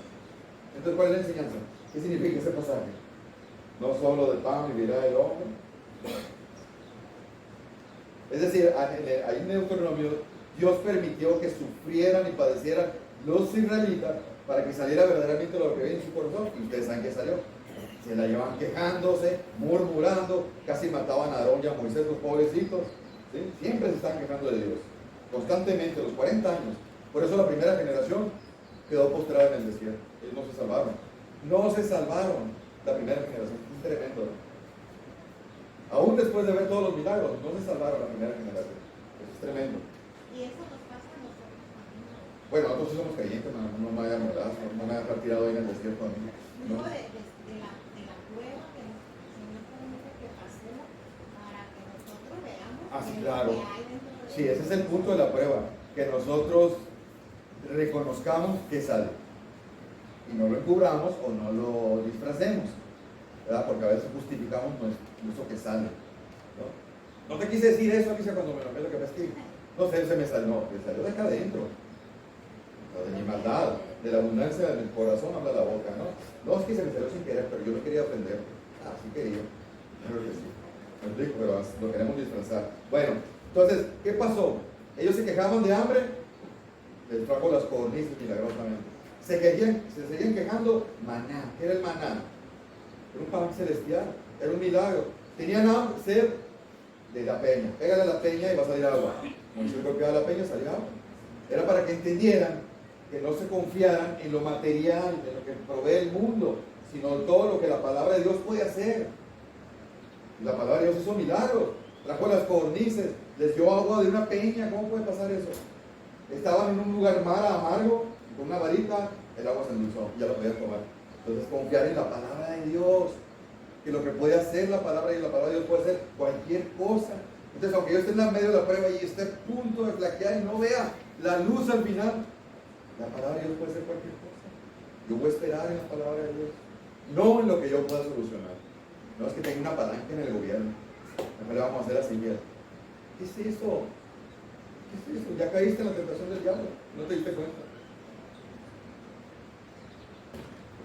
Entonces, ¿cuál es la enseñanza? ¿Qué significa ese pasaje? No solo de pan vivirá el hombre. Es decir, ahí en Deuteronomio, Dios permitió que sufrieran y padecieran los israelitas para que saliera verdaderamente lo que había en su corazón. Y ustedes saben que salió. Se la llevaban quejándose, murmurando, casi mataban a Aarón y a Moisés, los pobrecitos. ¿Sí? Siempre se están quejando de Dios, constantemente, los 40 años. Por eso la primera generación quedó postrada en el desierto. Ellos no se salvaron. No se salvaron la primera generación. Es tremendo, ¿no? Aún después de ver todos los milagros, no se salvaron la primera generación. Eso es tremendo. Y eso nos pasa Bueno, nosotros sí somos creyentes, no me vayan a morar, no me vayan a tirado ahí en el desierto a mí. No, de la prueba que el Señor permite que pasemos para que nosotros veamos Sí, qué claro. hay dentro de Sí, ese es el punto de la prueba, que nosotros reconozcamos que sale y no lo encubramos o no lo disfracemos, ¿verdad? Porque a veces justificamos nuestro que sale, ¿no? No te quise decir eso, Alicia, cuando me lo que ves que no sé, se me salió de acá adentro, de mi maldad, de la abundancia del corazón habla la boca, ¿no? No, es que se me salió sin querer, pero yo no quería ofender. Sí quería, creo que sí. Me explico, pero lo queremos disfrazar. Bueno, entonces, ¿qué pasó? Ellos se quejaban de hambre, les trajo las codornices milagrosamente. Se seguían quejando, maná. ¿Qué era el maná? Era un pan celestial, era un milagro. Tenían sed de la peña. Pégale a la peña y va a salir agua. Cuando se golpeaba la peña, salía agua. Era para que entendieran que no se confiaran en lo material, en lo que provee el mundo, sino en todo lo que la palabra de Dios puede hacer. Y la palabra de Dios hizo milagros. Trajo las codornices, les dio agua de una peña. ¿Cómo puede pasar eso? Estaban en un lugar amargo, y con una varita el agua se endulzó, ya lo podían tomar. Entonces confiar en la palabra de Dios, que lo que puede hacer la palabra de Dios puede hacer cualquier cosa. Entonces, aunque yo esté en medio de la prueba y esté a punto de flaquear y no vea la luz al final, la palabra de Dios puede hacer cualquier cosa. Yo voy a esperar en la palabra de Dios, no en lo que yo pueda solucionar. No es que tenga una palanca en el gobierno, mejor le vamos a hacer así, mira. ¿Qué es eso? ¿Qué es eso? Ya caíste en la tentación del diablo, no te diste cuenta.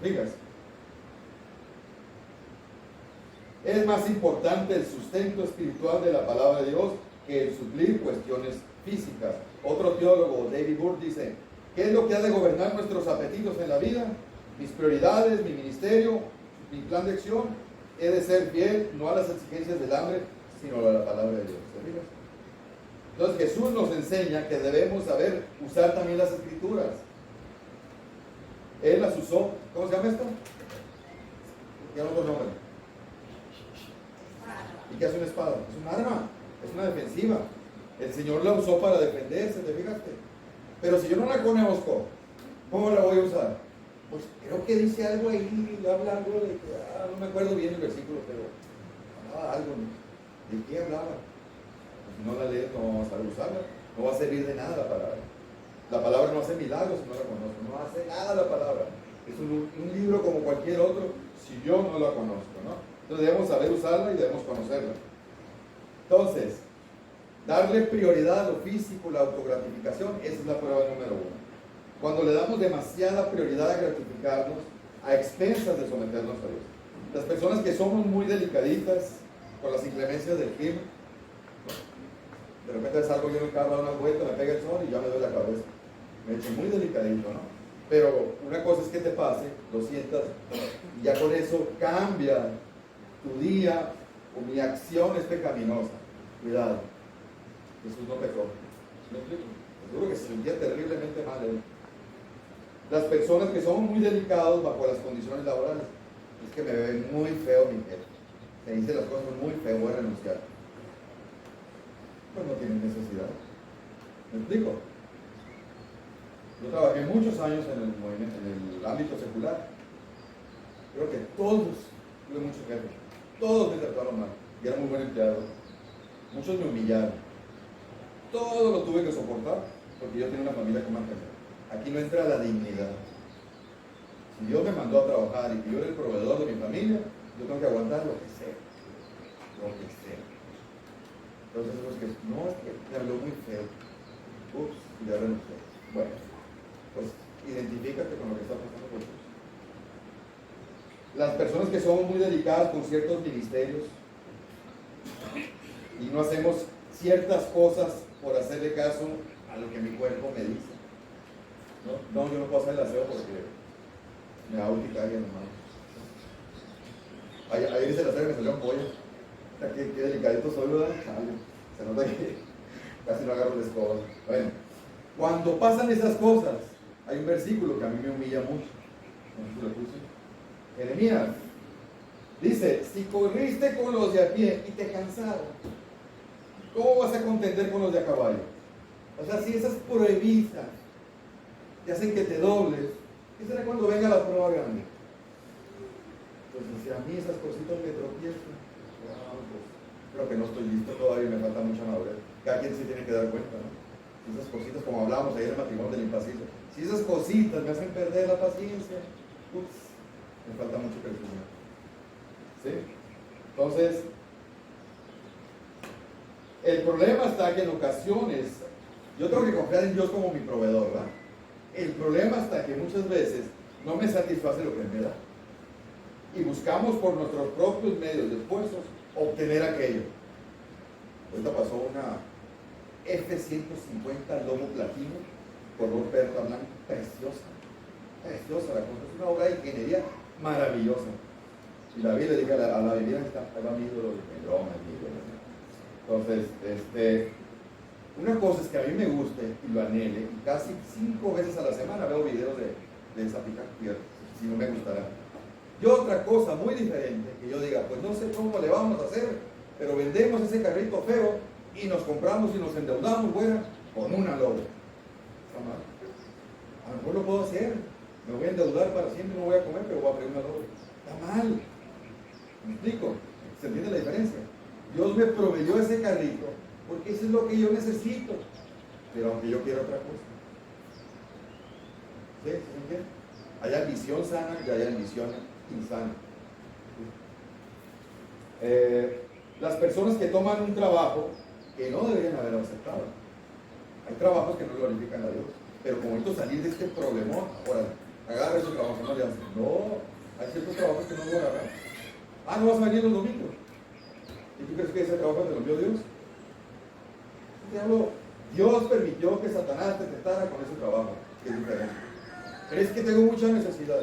Fíjate. Es más importante el sustento espiritual de la palabra de Dios que el suplir cuestiones físicas. Otro teólogo, David Burr, dice: ¿qué es lo que ha de gobernar nuestros apetitos en la vida? Mis prioridades, mi ministerio, mi plan de acción. He de ser fiel no a las exigencias del hambre, sino a la palabra de Dios. ¿Te fijas? Entonces Jesús nos enseña que debemos saber usar también las escrituras. Él las usó. ¿Cómo se llama esto? Tiene otro nombre. ¿Y qué hace una espada? Es un arma, es una defensiva. El Señor la usó para defenderse, ¿te fijaste? Pero si yo no la conozco, ¿cómo la voy a usar? Pues creo que dice algo ahí, habla algo de que, no me acuerdo bien el versículo, pero hablaba algo, ¿no? ¿De qué hablaba? Pues si no la lees, no vamos a saber usarla, no va a servir de nada la palabra. La palabra no hace milagros si no la conozco, no hace nada la palabra. Es un libro como cualquier otro si yo no la conozco, ¿no? Entonces debemos saber usarla y debemos conocerla. Entonces, darle prioridad a lo físico, la autogratificación, esa es la prueba número 1. Cuando le damos demasiada prioridad a gratificarnos a expensas de someternos a Dios. Las personas que somos muy delicaditas con las inclemencias del clima, ¿no? De repente salgo yo en el carro a dar una vuelta, me pega el sol y ya me doy la cabeza. Me echo muy delicadito, ¿no? Pero una cosa es que te pase, lo sientas, y ya con eso cambia tu día o mi acción es pecaminosa. Cuidado, Jesús no pecó. ¿Me explico? Seguro que se sentía terriblemente mal él. Las personas que son muy delicados bajo las condiciones laborales, es que me ven muy feo mi jefe, me dice las cosas muy feo, voy a renunciar. Pues no tienen necesidad. ¿Me explico? Yo trabajé muchos años en el ámbito secular. Creo que todos, tuve muchos jefes, todos me trataron mal, y era muy buen empleado. Muchos me humillaron. Todo lo tuve que soportar porque yo tenía una familia que mantener. Aquí no entra la dignidad. Si Dios me mandó a trabajar y que yo era el proveedor de mi familia, yo tengo que aguantar lo que sea. Lo que sea. Entonces, es que no, es que me habló muy feo. Ups, ya renuncié. Bueno, pues identifícate con lo que está pasando por ti. Las personas que somos muy delicadas con ciertos ministerios y no hacemos ciertas cosas por hacerle caso a lo que mi cuerpo me dice. No, yo no puedo hacer el aseo porque me da urticaria nomás. Ayer hice el aseo y me salió un pollo. Qué delicadito soy, ¿verdad? Se nota que casi no agarro la escoba. Bueno, cuando pasan esas cosas, hay un versículo que a mí me humilla mucho. No sé si lo puse. Jeremías dice: si corriste con los de a pie y te cansaron, ¿cómo vas a contender con los de a caballo? O sea, si esas pruebizas te hacen que te dobles. ¿Qué será cuando venga la prueba grande? Pues si a mí esas cositas me tropiezan, pues creo que no estoy listo todavía, me falta mucha madurez. Cada quien se tiene que dar cuenta, ¿no? Si esas cositas, como hablábamos ayer en el matrimonio del impaciencia, si esas cositas me hacen perder la paciencia, me falta mucho crecimiento. ¿Sí? Entonces, el problema está que en ocasiones yo tengo que confiar en Dios como mi proveedor, ¿verdad? El problema está que muchas veces no me satisface lo que me da. Y buscamos por nuestros propios medios de esfuerzos obtener aquello. Ahorita pasó una F-150 Lobo Platino color perla blanca, preciosa. Preciosa la cosa. Es una obra de ingeniería maravillosa. Y la vi, le dije a la bebida, ahí va mi ídolo, mi broma, mi ídolo. Entonces, una cosa es que a mí me guste y lo anhele, y casi 5 veces a la semana veo videos de Zapica Pierre, si no me gustará. Y otra cosa muy diferente, que yo diga, pues no sé cómo le vamos a hacer, pero vendemos ese carrito feo y nos compramos y nos endeudamos, bueno, con una Lobo. Está mal. A lo mejor lo puedo hacer, me voy a endeudar para siempre, no voy a comer, pero voy a pedir una Lobo. Está mal. ¿Me explico? ¿Se entiende la diferencia? Dios me proveyó ese carrito porque eso es lo que yo necesito, pero aunque yo quiera otra cosa. ¿Sí? ¿Se entiende? Hay ambición sana y hay ambición insana. Las personas que toman un trabajo que no deberían haber aceptado. Hay trabajos que no glorifican a Dios, pero como esto salir de este problemón, ahora agarra esos trabajos, no le hacen. No, hay ciertos trabajos que no voy a agarrar. Ah, no vas a venir los domingos. ¿Y tú crees que ese trabajo te lo envió Dios? Dios permitió que Satanás te tentara con ese trabajo, que es diferente. ¿Crees que tengo mucha necesidad?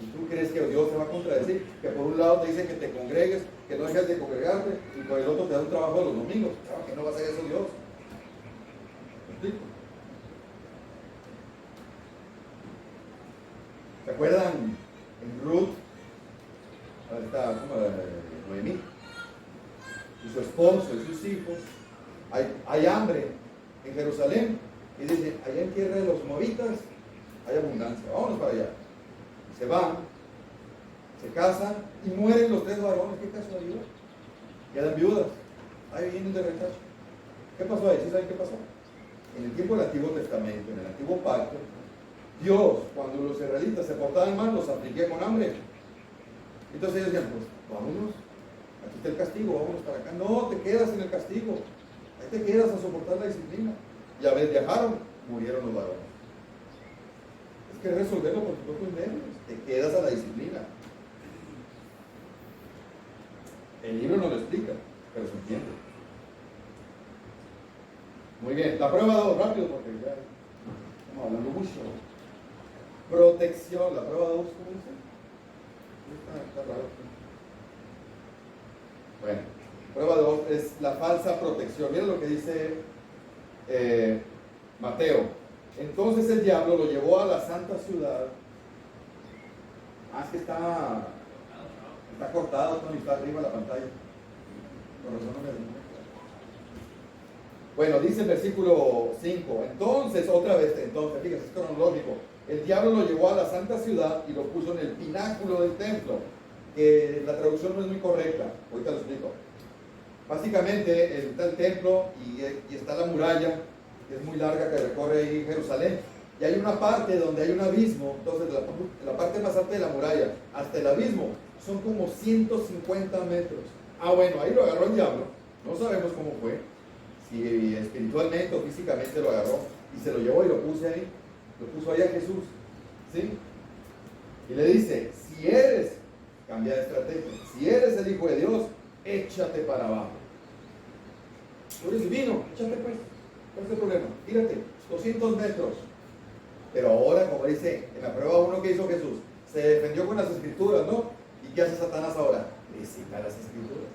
¿Y tú crees que Dios te va a contradecir? Que por un lado te dice que te congregues, que no dejes de congregarte, y por el otro te da un trabajo los domingos. Claro que no va a hacer eso Dios. ¿Me explico? ¿Se acuerdan en Ruth? Está como Noemí y su esposo y sus hijos. Hay hambre en Jerusalén y dicen, allá en tierra de los moabitas hay abundancia, vámonos para allá. Se van, se casan y mueren los 3 varones. ¿Qué casualidad? Quedan viudas. Ahí vienen de rechazo. ¿Qué pasó ahí? ¿Sí saben qué pasó? En el tiempo del Antiguo Testamento, en el Antiguo Pacto, Dios, cuando los israelitas se portaban mal, los afligía con hambre. Entonces ellos decían, pues vámonos, aquí está el castigo, vámonos para acá. No, te quedas en el castigo, ahí te quedas a soportar la disciplina. Y a ver, viajaron, murieron los varones. Es que resolverlo por tus propios medios, te quedas a la disciplina. El libro no lo explica, pero se entiende. Muy bien, la prueba 2, rápido porque ya estamos hablando mucho. Protección, la prueba 2, ¿cómo dice? Está raro. Bueno, prueba 2 es la falsa protección. Miren lo que dice Mateo. Entonces el diablo lo llevó a la santa ciudad. Es que está cortado, Tony, está arriba la pantalla. Por razón no me... Bueno, dice el versículo 5. Entonces, otra vez, fíjate, es cronológico. El diablo lo llevó a la santa ciudad y lo puso en el pináculo del templo. La traducción no es muy correcta, ahorita lo explico. Básicamente está el templo y está la muralla, que es muy larga, que recorre ahí Jerusalén. Y hay una parte donde hay un abismo. Entonces la parte más alta de la muralla hasta el abismo son como 150 metros. Bueno, ahí lo agarró el diablo. No sabemos cómo fue, si espiritualmente o físicamente lo agarró y se lo llevó y lo puso ahí a Jesús, ¿sí? Y le dice, si eres, cambia de estrategia, si eres el Hijo de Dios, échate para abajo. Tú eres divino, échate pues, ¿cuál es el problema? Tírate, 200 metros. Pero ahora, como dice en la prueba 1 que hizo Jesús, se defendió con las escrituras, ¿no? ¿Y qué hace Satanás ahora? Le cita las escrituras.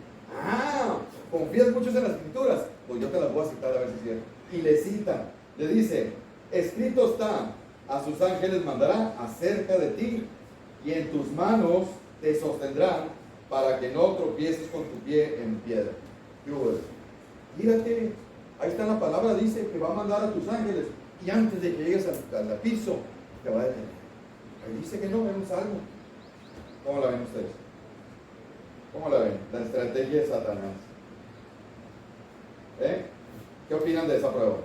¿Confías mucho en las escrituras? Pues yo te las voy a citar a ver si es cierto. Y le cita, le dice, escrito está, a sus ángeles mandará acerca de ti, y en tus manos te sostendrán para que no tropieces con tu pie en piedra. Mírate, ahí está la palabra, dice que va a mandar a tus ángeles, y antes de que llegues al piso, te va a detener. Ahí dice que no, en un salmo. ¿Cómo la ven ustedes? ¿Cómo la ven? La estrategia de Satanás. ¿Qué opinan de esa prueba?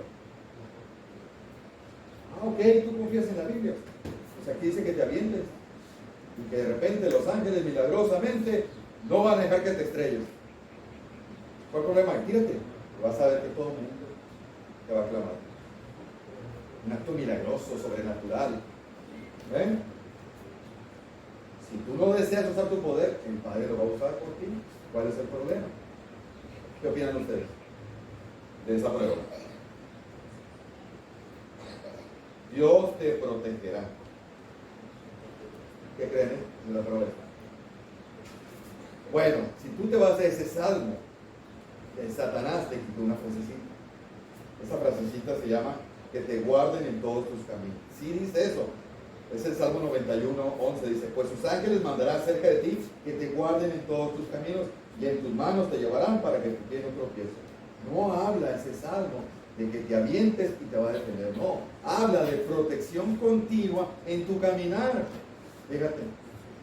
Ok, tú confías en la Biblia. Pues aquí dice que te avientes. Y que de repente los ángeles milagrosamente no van a dejar que te estrelles. ¿Cuál problema? Tírate. Vas a ver que todo el mundo te va a aclamar. Un acto milagroso, sobrenatural. ¿Ven? Si tú no deseas usar tu poder, el Padre lo va a usar por ti. ¿Cuál es el problema? ¿Qué opinan ustedes de esa prueba? Dios te protegerá. ¿Qué creen de la prueba? Bueno, si tú te vas a ese salmo, el Satanás te quitó una frasecita. Esa frasecita se llama que te guarden en todos tus caminos. Sí dice eso. Es el Salmo 91:11. Dice, pues sus ángeles mandarán cerca de ti que te guarden en todos tus caminos y en tus manos te llevarán para que tu pie no tropiece. No habla ese salmo de que te avientes y te va a defender. No, habla de protección continua en tu caminar. Fíjate.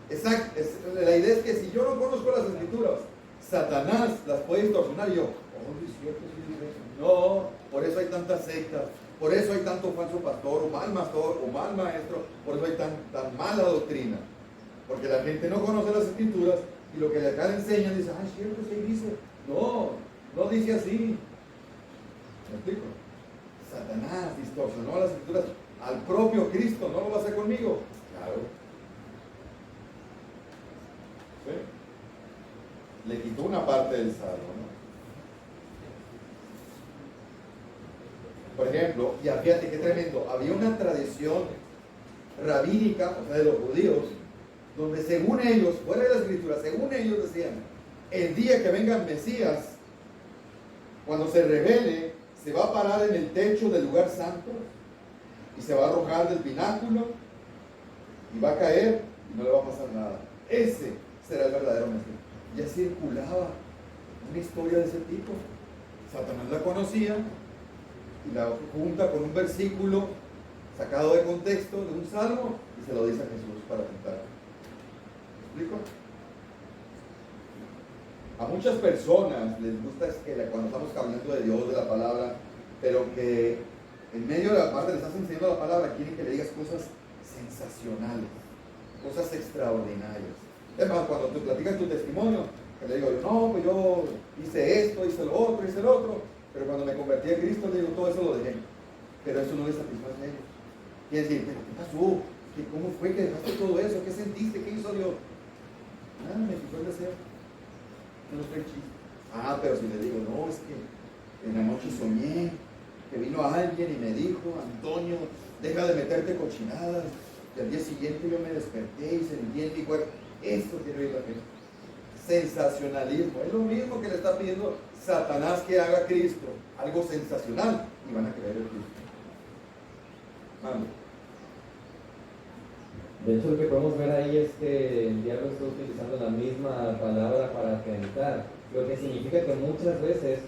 Exacto. La idea es que si yo no conozco las escrituras, Satanás las puede distorsionar y yo, oh, es cierto, sí, dice eso. No, por eso hay tantas sectas, por eso hay tanto falso pastor, o mal maestro, por eso hay tan mala doctrina. Porque la gente no conoce las escrituras y lo que de acá le enseñan dice, ah, es cierto, sí dice. No, no dice así. ¿Me explico? Satanás distorsionó las escrituras al propio Cristo, no lo va a hacer conmigo. Claro. ¿Sí? Le quitó una parte del salmo, ¿no? Por ejemplo, y fíjate qué tremendo, había una tradición rabínica, o sea, de los judíos, donde según ellos, fuera de la escritura, según ellos decían, el día que venga el Mesías, cuando se revele, se va a parar en el techo del lugar santo y se va a arrojar del pináculo y va a caer y no le va a pasar nada. Ese será el verdadero Mesías. Ya circulaba una historia de ese tipo. Satanás la conocía y la junta con un versículo sacado de contexto de un salmo y se lo dice a Jesús para tentar. ¿Me explico? A muchas personas les gusta cuando estamos hablando de Dios, de la palabra, pero que en medio de la parte le estás enseñando la palabra, quieren que le digas cosas sensacionales, cosas extraordinarias. Es más, cuando tú platicas tu testimonio, que le digo, no, pues yo hice esto, hice lo otro, pero cuando me convertí a Cristo, le digo, todo eso lo dejé. Pero eso no les satisface a ellos. Quiere decir, ¿pero qué pasó? ¿Cómo fue que dejaste todo eso? ¿Qué sentiste? ¿Qué hizo Dios? Nada, me quitó el deseo. No fue el chiste. Ah, pero si le digo, no, es que en la noche soñé que vino alguien y me dijo, Antonio, deja de meterte cochinadas. Y al día siguiente yo me desperté y sentí en mi cuerpo. Esto quiere oír la gente. Sensacionalismo. Es lo mismo que le está pidiendo Satanás que haga Cristo. Algo sensacional. Y van a creer en Cristo. Vamos. De hecho, lo que podemos ver ahí es que el diablo está utilizando la misma palabra para tentar, lo que significa que muchas veces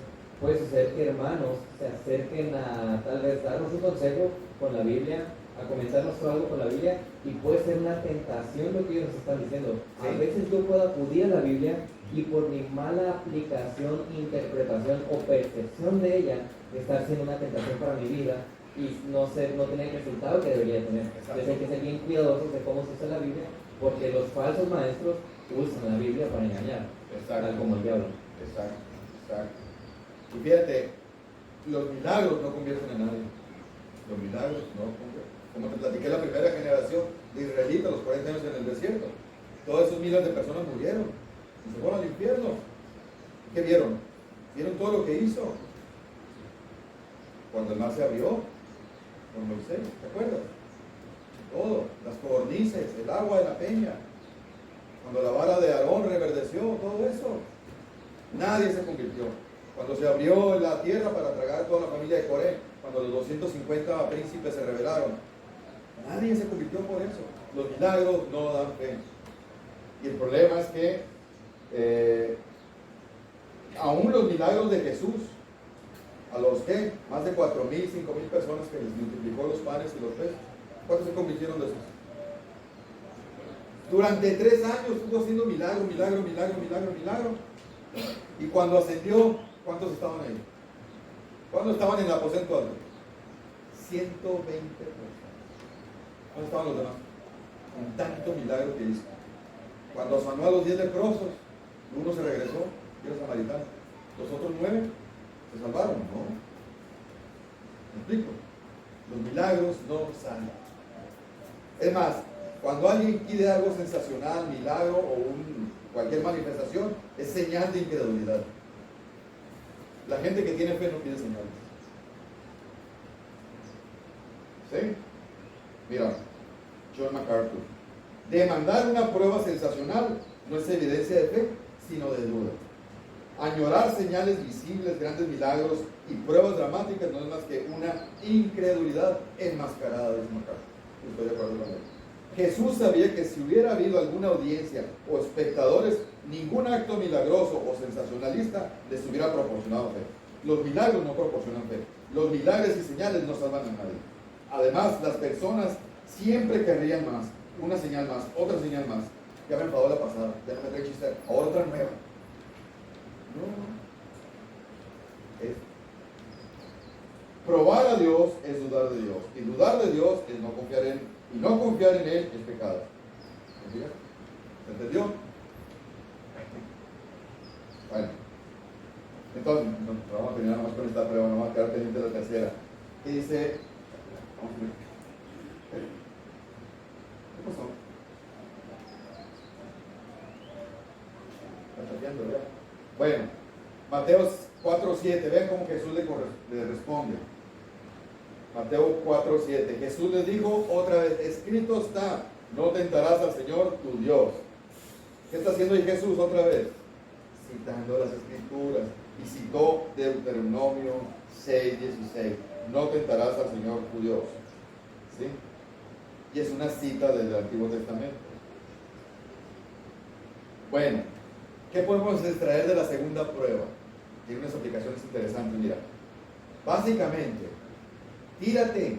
puede suceder que hermanos se acerquen a tal vez darnos un consejo con la Biblia, a comentarnos algo con la Biblia, y puede ser una tentación lo que ellos nos están diciendo. A veces yo puedo acudir a la Biblia y por mi mala aplicación, interpretación o percepción de ella, estar siendo una tentación para mi vida y no tener el resultado que debería tener. Entonces hay que ser bien cuidadosos de cómo se usa la Biblia, porque los falsos maestros usan la Biblia para engañar, tal como el diablo. Exacto. Y fíjate, los milagros no convierten a nadie. Los milagros no convierten. Como te platiqué, la primera generación de israelitas, los 40 años en el desierto, todos esos miles de personas murieron y se fueron al infierno. ¿Qué vieron? Vieron todo lo que hizo. Cuando el mar se abrió, con Moisés, ¿te acuerdas? Todo, las codornices, el agua de la peña, cuando la vara de Aarón reverdeció, todo eso. Nadie se convirtió. Cuando se abrió la tierra para tragar a toda la familia de Coré, cuando los 250 príncipes se rebelaron, nadie se convirtió por eso. Los milagros no dan fe. Y el problema es que aún los milagros de Jesús, a los que más de 4,000, 5,000 personas que les multiplicó los panes y los peces, ¿Cuántos se convirtieron de esos? Durante 3 años estuvo haciendo milagro. Y cuando ascendió, ¿cuántos estaban ahí? ¿Cuántos estaban en el aposento alto? 120 personas. ¿Dónde estaban los demás? Con tanto milagro que hizo. Cuando sanó a los 10 leprosos, uno se regresó, y era samaritano. Los otros 9 se salvaron, ¿no? ¿Me explico? Los milagros no salen. Es más, cuando alguien pide algo sensacional, milagro o cualquier manifestación, es señal de incredulidad. La gente que tiene fe no pide señales. ¿Sí? Mira, John MacArthur. Demandar una prueba sensacional no es evidencia de fe, sino de duda. Añorar señales visibles, grandes milagros y pruebas dramáticas no es más que una incredulidad enmascarada, dice MacArthur. Estoy de acuerdo con él. Jesús sabía que si hubiera habido alguna audiencia o espectadores, ningún acto milagroso o sensacionalista les hubiera proporcionado fe. Los milagros no proporcionan fe. Los milagros y señales no salvan a nadie. Además, las personas siempre querrían más, una señal más, otra señal más. Ya me enfadó la pasada, ya no me trae chiste, ahora otra nueva. No. Probar a Dios es dudar de Dios. Y dudar de Dios es no confiar en Él. Y no confiar en Él es pecado. ¿Se entendió? Bueno. Entonces, vamos a terminar más con esta prueba, no vamos a quedar pendiente de la tercera. Que dice, vamos a ver. ¿Qué pasó? Está chateando, ¿verdad? Bueno, Mateo 4:7, vean cómo Jesús le responde. Mateo 4:7, Jesús les dijo otra vez, escrito está, no tentarás al Señor tu Dios. ¿Qué está haciendo ahí Jesús otra vez? Citando las escrituras, y citó Deuteronomio 6:16, no tentarás al Señor tu Dios. ¿Sí? Y es una cita del Antiguo Testamento. Bueno, ¿qué podemos extraer de la segunda prueba? Tiene unas aplicaciones interesantes, mira. Básicamente, tírate,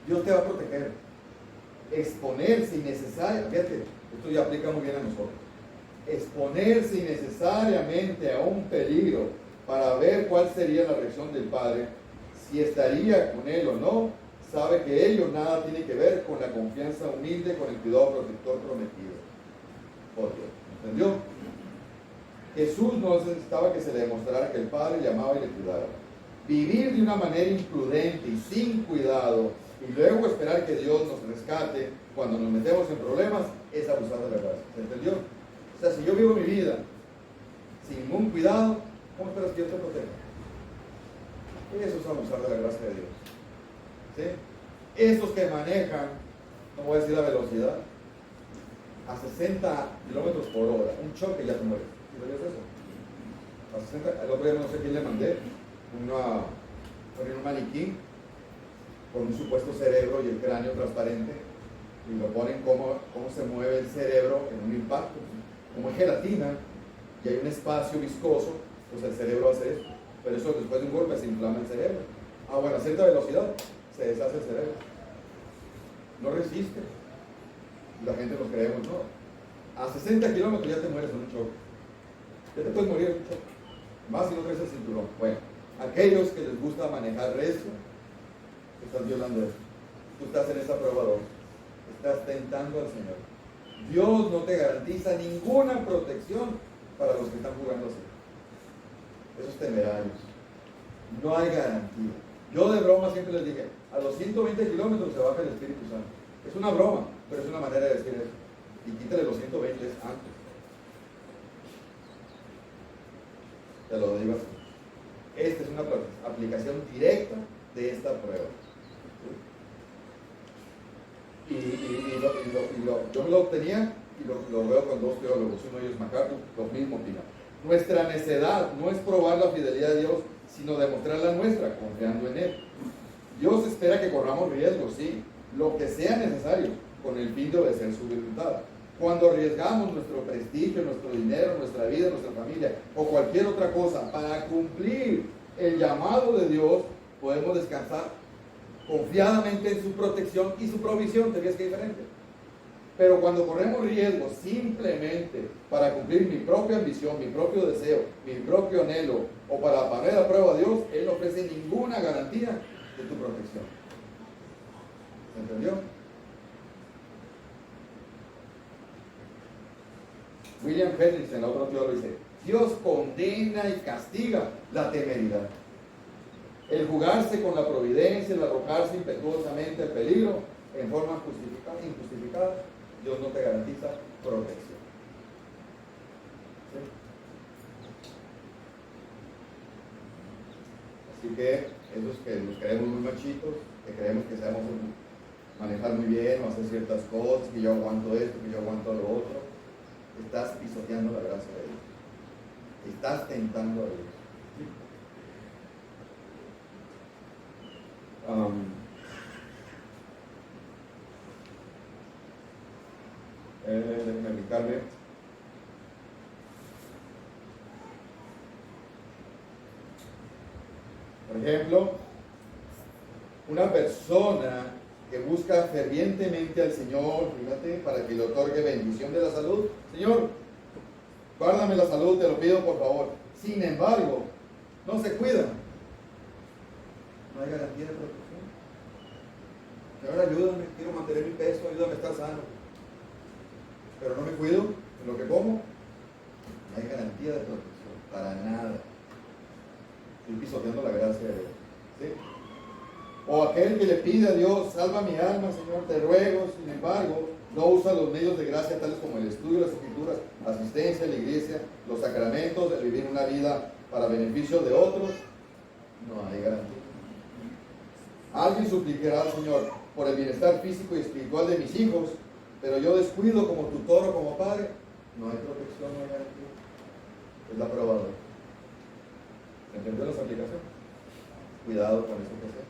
Dios te va a proteger. Exponerse innecesariamente, fíjate, esto ya aplica muy bien a nosotros. Exponerse innecesariamente a un peligro para ver cuál sería la reacción del Padre, si estaría con él o no, sabe que ello nada tiene que ver con la confianza humilde, con el cuidado protector prometido por Dios. ¿Entendió? Jesús no necesitaba que se le demostrara que el Padre le amaba y le cuidara. Vivir de una manera imprudente y sin cuidado y luego esperar que Dios nos rescate cuando nos metemos en problemas es abusar de la gracia. ¿Se entendió? O sea, si yo vivo mi vida sin ningún cuidado, ¿cómo esperas que Dios te proteja? Eso es abusar de la gracia de Dios. ¿Sí? Esos que manejan, no voy a decir la velocidad, a 60 kilómetros por hora, un choque ya te mueres. ¿Sabías eso? A 60, el otro día no sé quién le mandé, un maniquí con un supuesto cerebro y el cráneo transparente, y lo ponen cómo se mueve el cerebro en un impacto. Como es gelatina y hay un espacio viscoso, pues el cerebro hace eso. Pero eso después de un golpe se inflama el cerebro. Bueno, a cierta velocidad se deshace el cerebro. No resiste. La gente nos creemos, no. A 60 kilómetros ya te mueres en un choque. Ya te puedes morir en un choque. Más si no traes el cinturón. Bueno, aquellos que les gusta manejar recio, estás violando eso. Tú estás en esa prueba 2. Estás tentando al Señor. Dios no te garantiza ninguna protección para los que están jugando así. Esos temerarios. No hay garantía. Yo de broma siempre les dije, a los 120 kilómetros se baja el Espíritu Santo. Es una broma, pero es una manera de decir eso. Y quítale los 120 antes. Te lo digo así. Esta es una aplicación directa de esta prueba. Yo me lo obtenía y lo veo con dos teólogos, uno de ellos MacArthur, lo mismo opina. Nuestra necedad no es probar la fidelidad de Dios, sino demostrar la nuestra, confiando en Él. Dios espera que corramos riesgos, sí, lo que sea necesario, con el fin de obedecer su voluntad. Cuando arriesgamos nuestro prestigio, nuestro dinero, nuestra vida, nuestra familia o cualquier otra cosa para cumplir el llamado de Dios, podemos descansar confiadamente en su protección y su provisión. ¿Te ves que es diferente? Pero cuando corremos riesgos simplemente para cumplir mi propia ambición, mi propio deseo, mi propio anhelo, o para poner a prueba a Dios, Él no ofrece ninguna garantía de tu protección. ¿Se entendió? William Hendrickson, otro teólogo, dice: Dios condena y castiga la temeridad. El jugarse con la providencia, el arrojarse impetuosamente al peligro en forma injustificada, Dios no te garantiza protección. ¿Sí? Así que esos que nos creemos muy machitos, que creemos que sabemos manejar muy bien o hacer ciertas cosas, que yo aguanto esto, que yo aguanto lo otro, estás pisoteando la gracia de Dios. Estás tentando a Dios. ¿Sí? Déjenme explicarme. Por ejemplo, una persona que busca fervientemente al Señor, fíjate, para que le otorgue bendición de la salud. Señor, guárdame la salud, te lo pido por favor. Sin embargo, no se cuida. No hay garantía de protección. Señor, ayúdame, quiero mantener mi peso, ayúdame a estar sano. Pero no me cuido en lo que como. No hay garantía de protección, para nada. Estoy pisoteando la gracia de Dios. ¿Sí? O aquel que le pide a Dios: salva mi alma, Señor, te ruego. Sin embargo, no usa los medios de gracia tales como el estudio de las Escrituras, asistencia a la iglesia, los sacramentos, de vivir una vida para beneficio de otros. No hay garantía. Alguien suplicará al Señor por el bienestar físico y espiritual de mis hijos, pero yo descuido como tutor o como padre. No hay protección, no hay garantía. Es la prueba de hoy. ¿Entendió las aplicaciones? Cuidado con eso que sea.